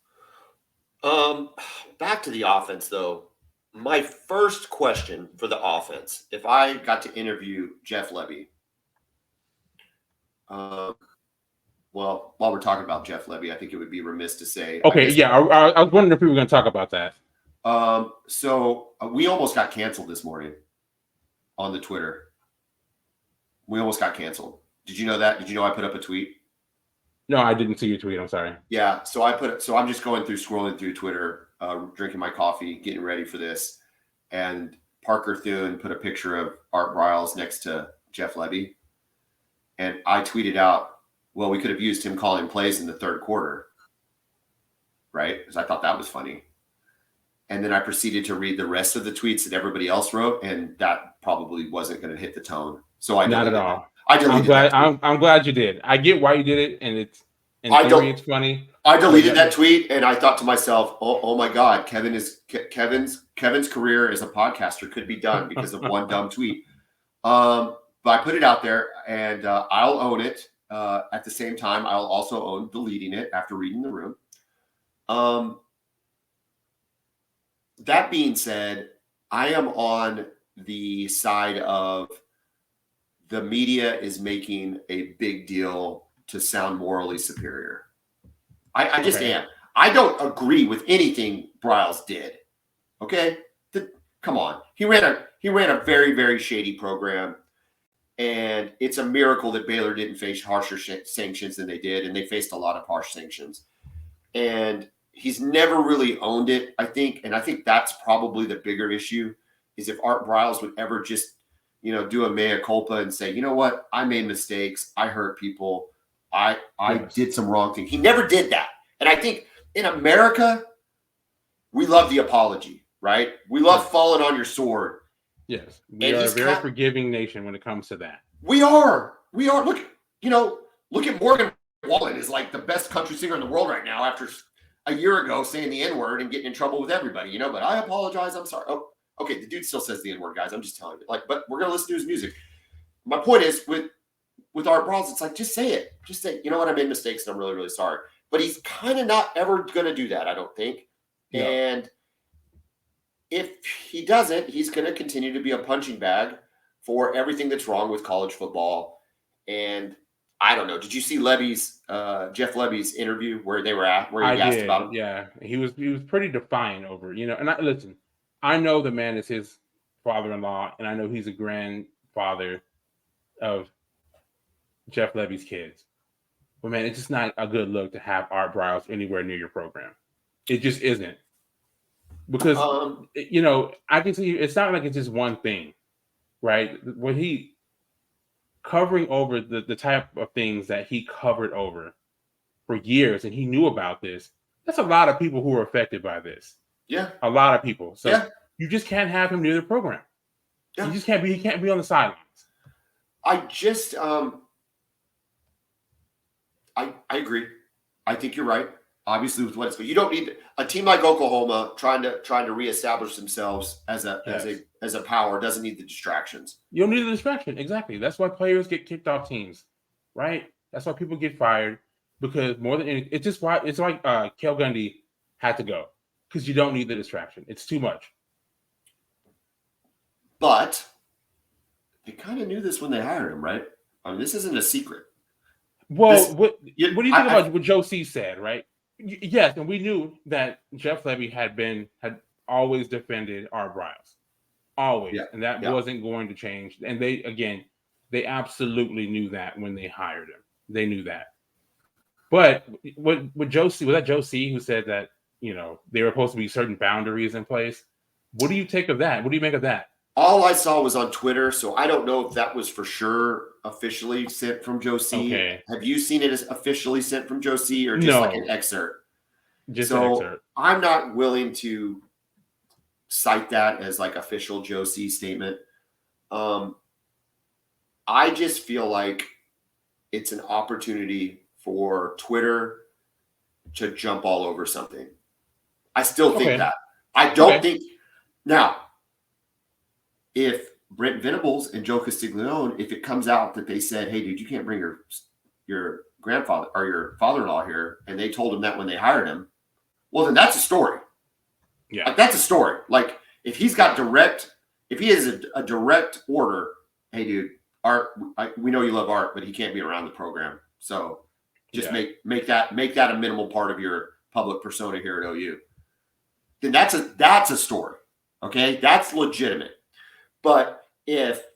Back to the offense, though. My first question for the offense, if I got to interview Jeff Lebby, well, while we're talking about Jeff Lebby, I think it would be remiss to say. Okay, I was wondering if we were going to talk about that. So we almost got canceled this morning on the Twitter. We almost got canceled. Did you know that? Did you know I put up a tweet? No, I didn't see your tweet. I'm sorry. Yeah, so I'm just scrolling through Twitter, drinking my coffee, getting ready for this, and Parker Thune put a picture of Art Briles next to Jeff Lebby, and I tweeted out, well, we could have used him calling plays in the third quarter, right? Because I thought that was funny. And then I proceeded to read the rest of the tweets that everybody else wrote, and that probably wasn't going to hit the tone. So I not at all. I'm glad you did. I get why you did it, and it's funny. I deleted that tweet, and I thought to myself, "Oh my God, Kevin's career as a podcaster could be done because of one dumb tweet." But I put it out there, and I'll own it. At the same time, I'll also own deleting it after reading the room. That being said, I am on the side of the media is making a big deal to sound morally superior. I just am. I don't agree with anything Briles did. Okay? Come on. He ran a very, very shady program, and it's a miracle that Baylor didn't face harsher sanctions than they did, and they faced a lot of harsh sanctions. And he's never really owned it, I think, and I think that's probably the bigger issue is if Art Briles would ever just do a mea culpa and say, you know what, I made mistakes. I hurt people. I did some wrong thing. He never did that. And I think in America, we love the apology, right? We love falling on your sword. Yes. We are a very forgiving nation when it comes to that. We are. Look at Morgan Wallen is like the best country singer in the world right now after a year ago saying the N-word and getting in trouble with everybody, but I apologize. I'm sorry. Oh, okay. The dude still says the N-word, guys. I'm just telling you. But we're going to listen to his music. My point is with Art Briles, it's like, just say it. Just say, you know what? I made mistakes and I'm really, really sorry. But he's kind of not ever going to do that, I don't think. No. And if he doesn't, he's going to continue to be a punching bag for everything that's wrong with college football. And I don't know. Did you see Jeff Lebby's interview where they were at, where he asked about him? Yeah, he was pretty defiant over, and listen, I know the man is his father-in-law, and I know he's a grandfather of Jeff Lebby's kids. But man, it's just not a good look to have Art Briles anywhere near your program. It just isn't. Because I can see it's not like it's just one thing, right? What he covering over the type of things that he covered over for years, and he knew about this. That's a lot of people who are affected by this. Yeah. A lot of people. So yeah. you just can't have him near the program. Yeah. He can't be on the sidelines. I just I agree. I think you're right. Obviously, with what it's, you don't need a team like Oklahoma trying to reestablish themselves as a power doesn't need the distractions. You don't need the distraction. Exactly. That's why players get kicked off teams, right? That's why people get fired, because more than anything, it's just why it's like Kel Gundy had to go, because you don't need the distraction. It's too much. But they kind of knew this when they hired him, right? I mean, this isn't a secret. Well, what do you think about what Joe C said, right? Yes, and we knew that Jeff Levy had always defended Art Briles, always, and that wasn't going to change. And they absolutely knew that when they hired him. They knew that. But what Joe C, was that Joe C who said that, you know, there were supposed to be certain boundaries in place? What do you take of that? What do you make of that? All I saw was on Twitter, so I don't know if that was for sure officially sent from Joe C. Okay. Have you seen it as officially sent from Joe C, or just like an excerpt? Just an excerpt. I'm not willing to cite that as like official Joe C statement. I just feel like it's an opportunity for Twitter to jump all over something. I still think that. I don't think now. If Brent Venables and Joe Castiglione, if it comes out that they said, "Hey, dude, you can't bring your grandfather or your father-in-law here," and they told him that when they hired him, well, then that's a story. Yeah, like, that's a story. Like if he has a direct order, "Hey, dude, Art, we know you love Art, but he can't be around the program, so just make that a minimal part of your public persona here at OU." Then that's a story. Okay, that's legitimate. But if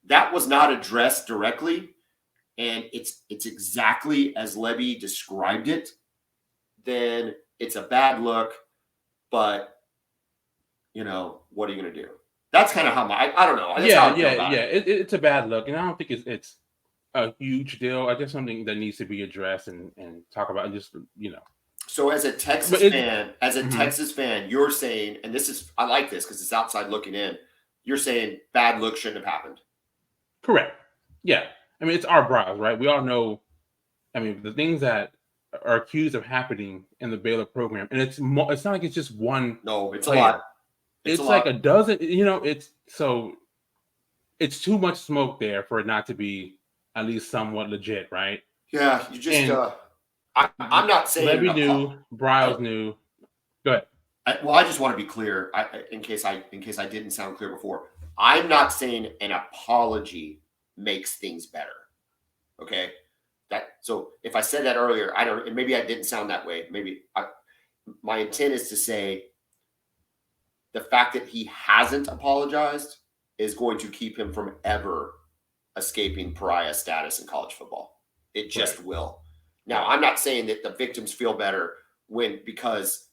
that was not addressed directly, and it's exactly as Levy described it, then it's a bad look. But you know, what are you going to do? That's kind of how I don't know. It's a bad look, and I don't think it's a huge deal. I just something that needs to be addressed and talk about, and just, you know. So as a Texas fan, you're saying, and I like this because it's outside looking in. You're saying bad look shouldn't have happened. Correct. Yeah. I mean, it's Art Briles, right? We all know, I mean, the things that are accused of happening in the Baylor program, and it's not like it's just one. No, it's player. a lot. It's like a dozen, you know, it's too much smoke there for it not to be at least somewhat legit, right? Yeah, you just, I'm not saying. Levy knew, Briles knew. Go ahead. I just want to be clear, in case I didn't sound clear before. I'm not saying an apology makes things better. Okay, so if I said that earlier, and maybe I didn't sound that way. My intent is to say the fact that he hasn't apologized is going to keep him from ever escaping pariah status in college football. It just will. Now, I'm not saying that the victims feel better because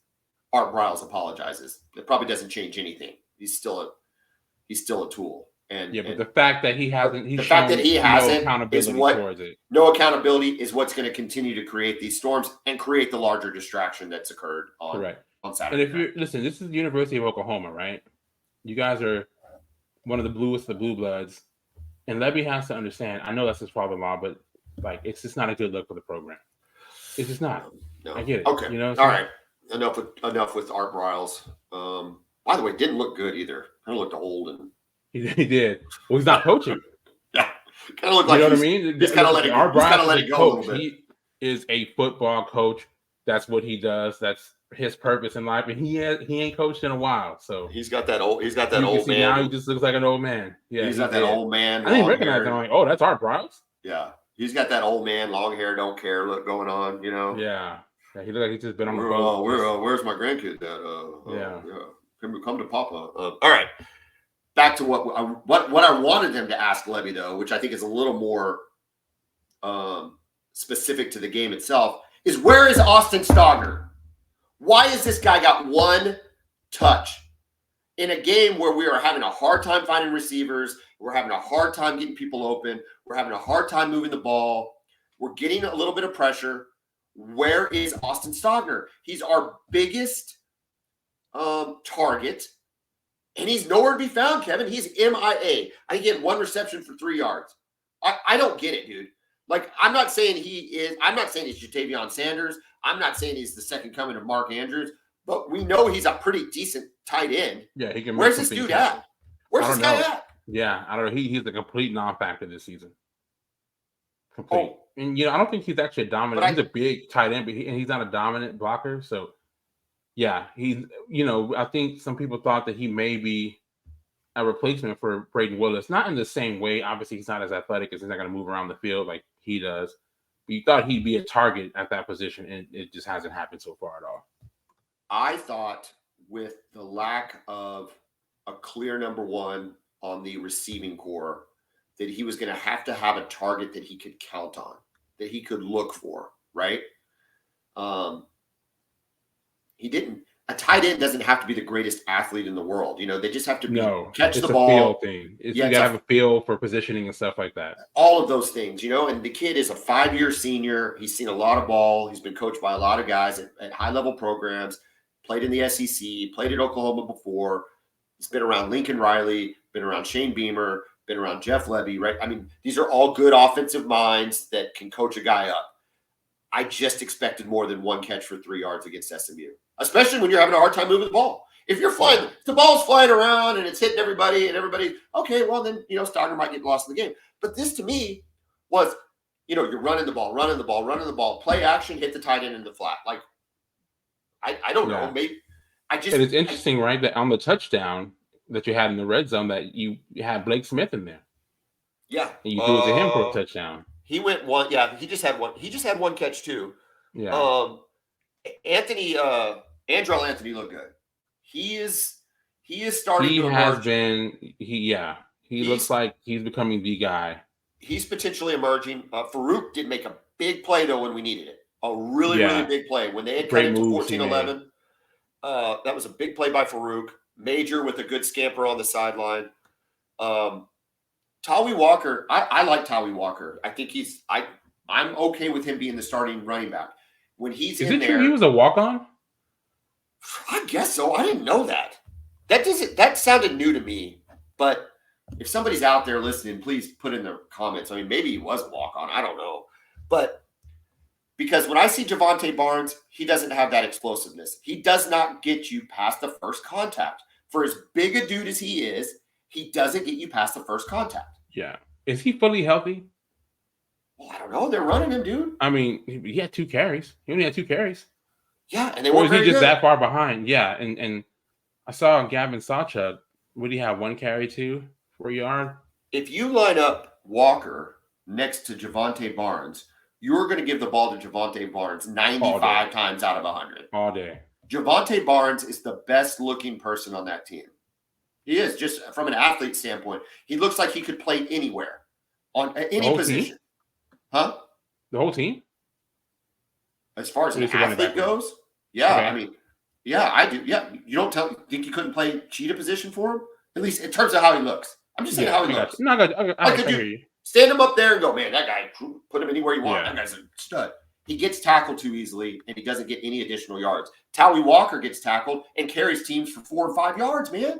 Art Briles apologizes. It probably doesn't change anything. He's still a tool. But the fact that he hasn't, no accountability towards it. No accountability is what's going to continue to create these storms and create the larger distraction that's occurred on Saturday. And if listen, this is the University of Oklahoma, right? You guys are one of the bluest of the blue bloods, and Levy has to understand. I know that's his father-in-law, but like, it's just not a good look for the program. It's just not. No. I get it. Okay. You know. All right. Enough with Art Briles. By the way, didn't look good either. Kind of looked old, and he did. Well, he's not coaching. Yeah, kind of looked like, you know what I mean. He's kind of let it go. He's kind of let it go a little bit. He is a football coach. That's what he does. That's his purpose in life, and he ain't coached in a while. So he's got that old man. Now he just looks like an old man. Yeah, he's got that old man. I didn't recognize him. I'm like, oh, that's Art Briles. Yeah, he's got that old man, long hair, don't care look going on. You know. Yeah. Yeah, he looked like he's just been on the boat. Where's my grandkid at? Come to Papa. All right. Back to what I wanted them to ask Levy, though, which I think is a little more specific to the game itself, is where is Austin Stogner? Why has this guy got one touch in a game where we are having a hard time finding receivers, we're having a hard time getting people open, we're having a hard time moving the ball, we're getting a little bit of pressure. Where is Austin Stogner? He's our biggest target, and he's nowhere to be found, Kevin. He's MIA. I think he had 1 reception for 3 yards. I don't get it, dude. Like, I'm not saying he's Jatavion Sanders. I'm not saying he's the second coming of Mark Andrews, but we know he's a pretty decent tight end. Yeah, he can. Where's this dude at? Where's this guy at? Yeah, I don't know. He's a complete non-factor this season. Complete. Oh. And, I don't think he's actually a dominant. He's a big tight end, but he's not a dominant blocker. So, yeah, he's, I think some people thought that he may be a replacement for Braden Willis. Not in the same way. Obviously, he's not as athletic as he's not going to move around the field like he does. But you thought he'd be a target at that position, and it just hasn't happened so far at all. I thought with the lack of a clear number one on the receiving core, that he was going to have a target that he could count on, that he could look for, right? He didn't. A tight end doesn't have to be the greatest athlete in the world. They just have to catch the ball. Feel thing. You got to have a feel for positioning and stuff like that. All of those things, and the kid is a 5-year senior. He's seen a lot of ball. He's been coached by a lot of guys at high-level programs, played in the SEC, played at Oklahoma before. He's been around Lincoln Riley, been around Shane Beamer, been around Jeff Levy, right? I mean, these are all good offensive minds that can coach a guy up. I just expected more than 1 catch for 3 yards against SMU, especially when you're having a hard time moving the ball. If the ball's flying around and it's hitting everybody, okay, well then, Stogner might get lost in the game. But this to me was, you're running the ball, play action, hit the tight end in the flat. Like, I don't know, maybe. And it's interesting, right, that on the touchdown that you had in the red zone that you had Blake Smith in there. Yeah. And you threw it to him for a touchdown. He went one. Yeah, he just had one. He just had 1 catch too. Yeah. Andrell Anthony looked good. He is starting to emerge. He looks like he's becoming the guy. He's potentially emerging. Farouk did make a big play though when we needed it. A really big play when they had cut into 14-11. That was a big play by Farouk. Major with a good scamper on the sideline. Tawi Walker, I like Tawi Walker. I think I'm okay with him being the starting running back. When he's in there. Is it true he was a walk-on? I guess so. I didn't know that. That sounded new to me. But if somebody's out there listening, please put in the comments. I mean, maybe he was a walk-on. I don't know. But because when I see Javonte Barnes, he doesn't have that explosiveness. He does not get you past the first contact. For as big a dude as he is, he doesn't get you past the first contact. Yeah. Is he fully healthy? Well, I don't know. They're running him, dude. I mean, he had 2 carries. He only had 2 carries. Yeah, and they weren't very good. Or is he just that far behind? Yeah, and I saw Gavin Sawchuk. What do you have? 1 carry, 4 yard? If you line up Walker next to Javonte Barnes, you're going to give the ball to Javonte Barnes 95 times out of 100. All day. Javonte Barnes is the best-looking person on that team. He is, just from an athlete standpoint. He looks like he could play anywhere, on any position. Team? Huh? The whole team? As far as an athlete goes? Yeah, okay. I mean, yeah, I do. Yeah, you don't think you couldn't play cheetah position for him? At least in terms of how he looks. I'm just saying how he looks. No, I hear you. Stand him up there and go, man, that guy, put him anywhere you want. Yeah. That guy's a stud. He gets tackled too easily, and he doesn't get any additional yards. Tawi Walker gets tackled and carries teams for 4 or 5 yards, man.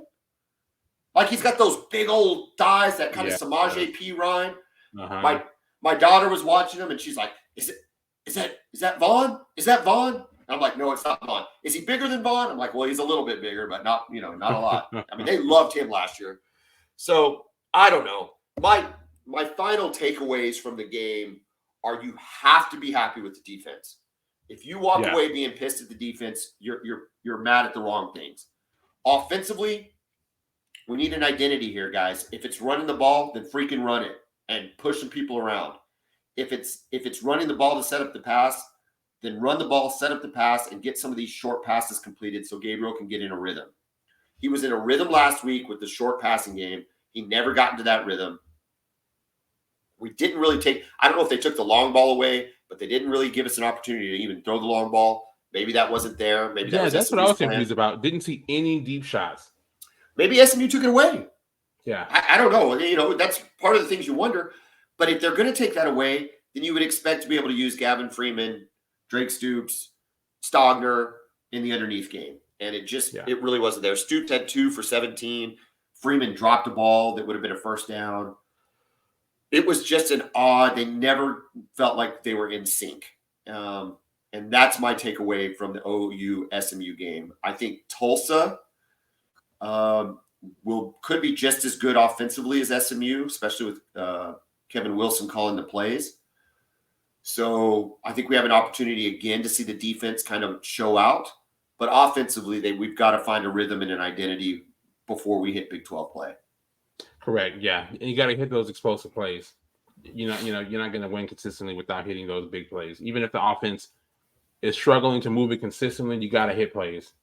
Like, he's got those big old thighs, that kind of Samaje P. Ryan. Uh-huh. My daughter was watching him, and she's like, is that Vaughn? Is that Vaughn? And I'm like, no, it's not Vaughn. Is he bigger than Vaughn? I'm like, well, he's a little bit bigger, but not a lot. I mean, they loved him last year. So, I don't know. My final takeaways from the game are you have to be happy with the defense. If you walk away being pissed at the defense, you're mad at the wrong things. Offensively, we need an identity here, guys. If it's running the ball, then freaking run it and push some people around. If it's running the ball to set up the pass, then run the ball, set up the pass, and get some of these short passes completed so Gabriel can get in a rhythm. He was in a rhythm last week with the short passing game. He never got into that rhythm. We didn't really I don't know if they took the long ball away, but they didn't really give us an opportunity to even throw the long ball. Maybe that wasn't there. Maybe that was that's what I was confused about. Didn't see any deep shots. Maybe SMU took it away. Yeah. I don't know. That's part of the things you wonder. But if they're going to take that away, then you would expect to be able to use Gavin Freeman, Drake Stoops, Stogner in the underneath game. And it really wasn't there. Stoops had 2 for 17. Freeman dropped a ball that would have been a first down. It was just an odd. They never felt like they were in sync. And that's my takeaway from the OU SMU game. I think Tulsa could be just as good offensively as SMU, especially with Kevin Wilson calling the plays. So I think we have an opportunity again to see the defense kind of show out. But offensively, we've got to find a rhythm and an identity before we hit Big 12 play. Correct. Yeah, and you got to hit those explosive plays. You're not going to win consistently without hitting those big plays. Even if the offense is struggling to move it consistently, you got to hit plays.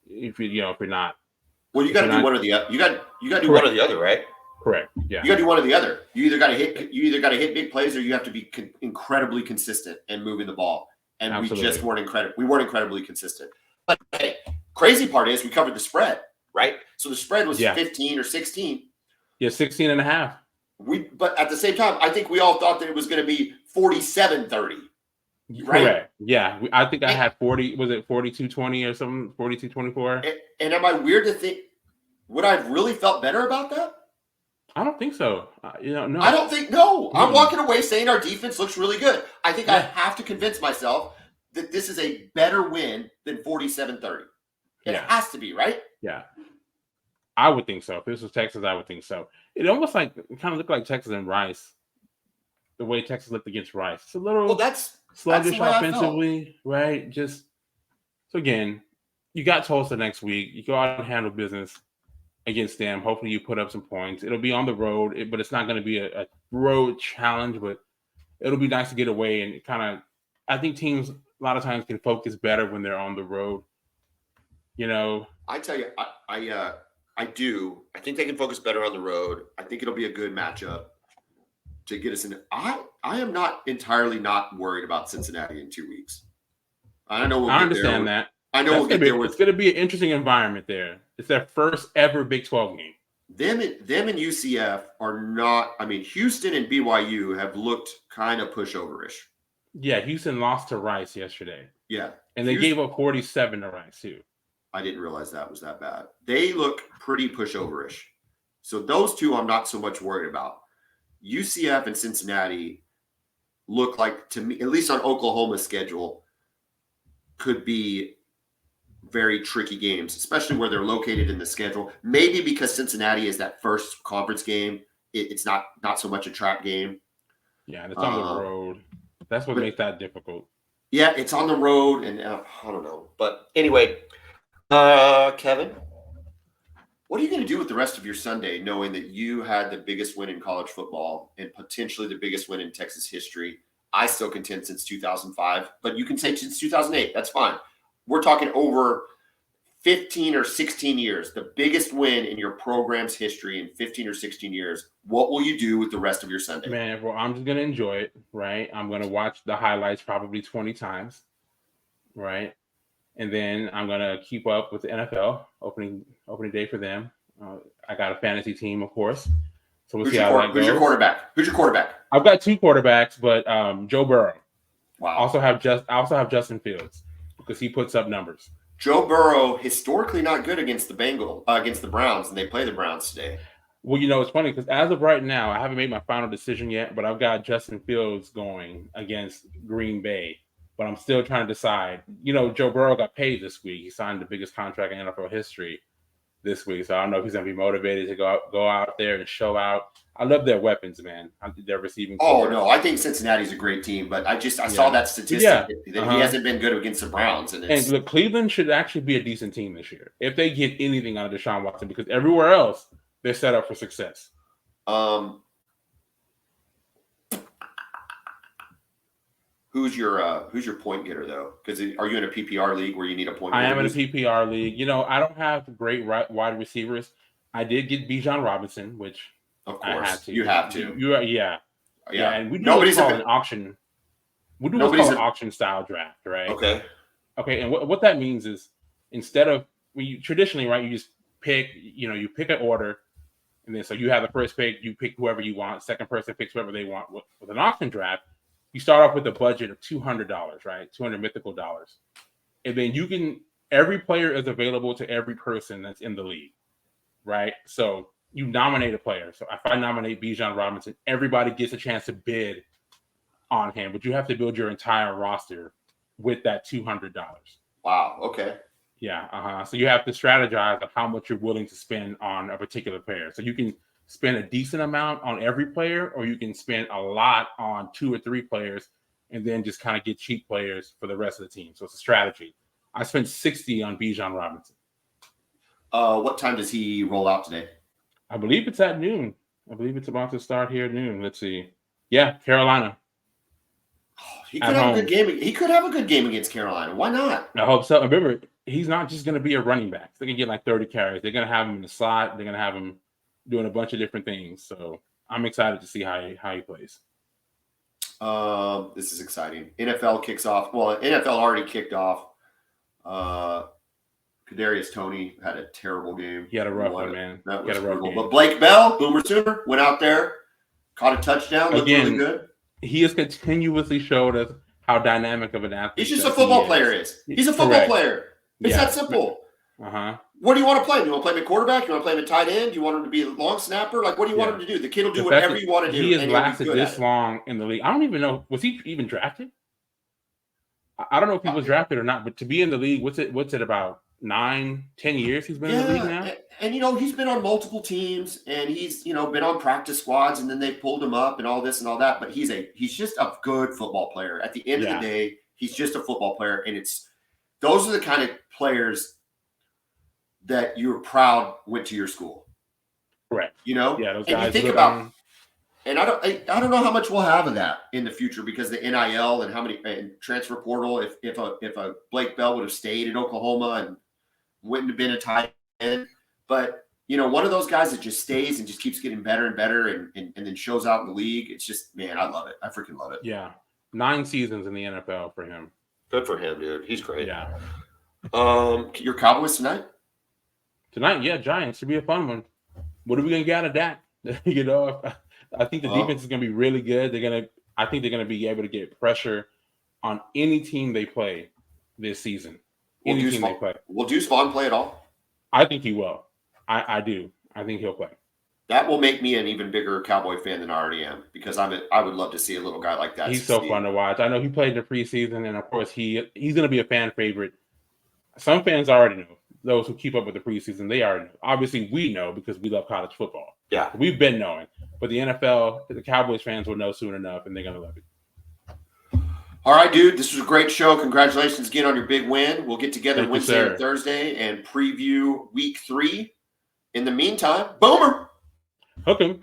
If you're not, well, you got to do one or the other. You got to do one or the other, right? Correct. Yeah, you got to do one or the other. You either got to hit big plays, or you have to be incredibly consistent and moving the ball. And Absolutely. We weren't incredibly consistent. But hey, crazy part is we covered the spread, right? So the spread was 15 or 16. Yeah, 16 and a half. But at the same time, I think we all thought that it was going to be 47-30. Right? Correct. Yeah. I think I had 40. Was it 42-20 or something? 42-24? And am I weird to think, would I have really felt better about that? I don't think so. No. I don't think, no. I'm walking away saying our defense looks really good. I think I have to convince myself that this is a better win than 47-30. It has to be, right? Yeah. I would think so. If this was Texas, I would think so. It almost kind of looked like Texas and Rice. The way Texas looked against Rice. It's a little sluggish offensively, right? Just so again, you got Tulsa next week. You go out and handle business against them. Hopefully you put up some points. It'll be on the road, but it's not going to be a road challenge, but it'll be nice to get away and kind of, I think teams a lot of times can focus better when they're on the road. I tell you, I do. I think they can focus better on the road. I think it'll be a good matchup to get us in. I am not entirely not worried about Cincinnati in 2 weeks. I know. I understand that. I know we'll get there. It's going to be an interesting environment there. It's their first ever Big 12 game. Them and UCF are not. I mean, Houston and BYU have looked kind of pushoverish. Yeah, Houston lost to Rice yesterday. Yeah, and they gave up 47 to Rice too. I didn't realize that was that bad. They look pretty pushoverish. So those two I'm not so much worried about. UCF and Cincinnati look like, to me, at least on Oklahoma's schedule, could be very tricky games, especially where they're located in the schedule. Maybe because Cincinnati is that first conference game, it's not so much a trap game. Yeah, and it's on the road. That's what makes that difficult. Yeah, it's on the road, and I don't know. But anyway, Kevin, what are you going to do with the rest of your Sunday, knowing that you had the biggest win in college football and potentially the biggest win in Texas history? I still contend since 2005, but you can say since 2008. That's fine. We're talking over 15 or 16 years, the biggest win in your program's history in 15 or 16 years. What will you do with the rest of your Sunday? Man, well, I'm just going to enjoy it, right? I'm going to watch the highlights probably 20 times, right? And then I'm going to keep up with the NFL opening day for them. I got a fantasy team, of course. So we'll see how that goes. Who's your quarterback? I've got 2 quarterbacks, but Joe Burrow. Wow. I also have Justin Fields because he puts up numbers. Joe Burrow, historically not good against the Browns, and they play the Browns today. Well, it's funny because as of right now, I haven't made my final decision yet, but I've got Justin Fields going against Green Bay. But I'm still trying to decide. Joe Burrow got paid this week. He signed the biggest contract in NFL history this week. So I don't know if he's going to be motivated to go out there and show out. I love their weapons, man. Their receiving. Oh, no. I think Cincinnati's a great team. But I saw that statistic that he hasn't been good against the Browns. And look, Cleveland should actually be a decent team this year if they get anything out of Deshaun Watson, because everywhere else, they're set up for success. Who's your point getter though? Because are you in a PPR league where you need a point getter? I am in a PPR league. I don't have great wide receivers. I did get Bijan Robinson, which of course I had to. You have to. Yeah. And we do an auction. We do what's called an auction style draft, right? Okay. And what that means is instead of traditionally, right, you just pick, you pick an order, and then so you have the first pick, you pick whoever you want, second person picks whoever they want. With an auction draft, you start off with a budget of $200, right? 200 mythical dollars. And then every player is available to every person that's in the league, right? So you nominate a player. So if I nominate Bijan Robinson, everybody gets a chance to bid on him, but you have to build your entire roster with that $200. Wow. Okay. Yeah. So you have to strategize of how much you're willing to spend on a particular player. So you can spend a decent amount on every player, or you can spend a lot on 2 or 3 players and then just kind of get cheap players for the rest of the team. So it's a strategy. I spent $60 on Bijan Robinson. What time does he roll out today? I believe it's at noon. I believe it's about to start here at noon. Let's see. Yeah, Carolina. He could have a good game. He could have a good game against Carolina. Why not? I hope so. Remember, he's not just going to be a running back. They're going to get like 30 carries. They're going to have him in the slot. They're going to have him doing a bunch of different things. So I'm excited to see how he plays. This is exciting. NFL kicks off. Well, NFL already kicked off. Kadarius Toney had a terrible game. He had a rough one, man. That was brutal. But Blake Bell, Boomer Sooner, went out there, caught a touchdown, looked really good. He has continuously showed us how dynamic of an athlete. He's just a football player. He's a football player. It's that simple. What do you want to play? Do you want to play him at quarterback? You want to play him at tight end? Do you want him to be a long snapper? Like, what do you want him to do? The kid will do whatever you want to do. He has lasted this long in the league. I don't even know. Was he even drafted? I don't know if he was drafted or not, but to be in the league, what's it about 9-10 years he's been in the league now? And he's been on multiple teams, and he's been on practice squads, and then they pulled him up and all this and all that. But he's just a good football player. At the end of the day, he's just a football player, and those are the kind of players that you're proud went to your school. Correct. Yeah, those guys. And you think about. And I don't know how much we'll have of that in the future because the NIL and how many and transfer portal. If a Blake Bell would have stayed in Oklahoma and wouldn't have been a tight end, but one of those guys that just stays and just keeps getting better and better and then shows out in the league. It's just, man, I love it. I freaking love it. Yeah, 9 seasons in the NFL for him. Good for him, dude. He's great. Yeah. Your Cowboys tonight? Tonight, yeah, Giants should be a fun one. What are we gonna get out of that? I think the defense is going to be really good. I think they're going to be able to get pressure on any team they play this season. Will Deuce Vaughn play at all? I think he will. I do. I think he'll play. That will make me an even bigger Cowboy fan than I already am because I would love to see a little guy like that. He's so fun to watch. I know he played in the preseason, and of course he's going to be a fan favorite. Some fans already know. Those who keep up with the preseason, they already know. Obviously, we know because we love college football. Yeah. We've been knowing. But the NFL, the Cowboys fans will know soon enough, and they're going to love it. All right, dude. This was a great show. Congratulations again on your big win. We'll get together Wednesday and Thursday and preview week 3. In the meantime, Boomer. Hook 'em.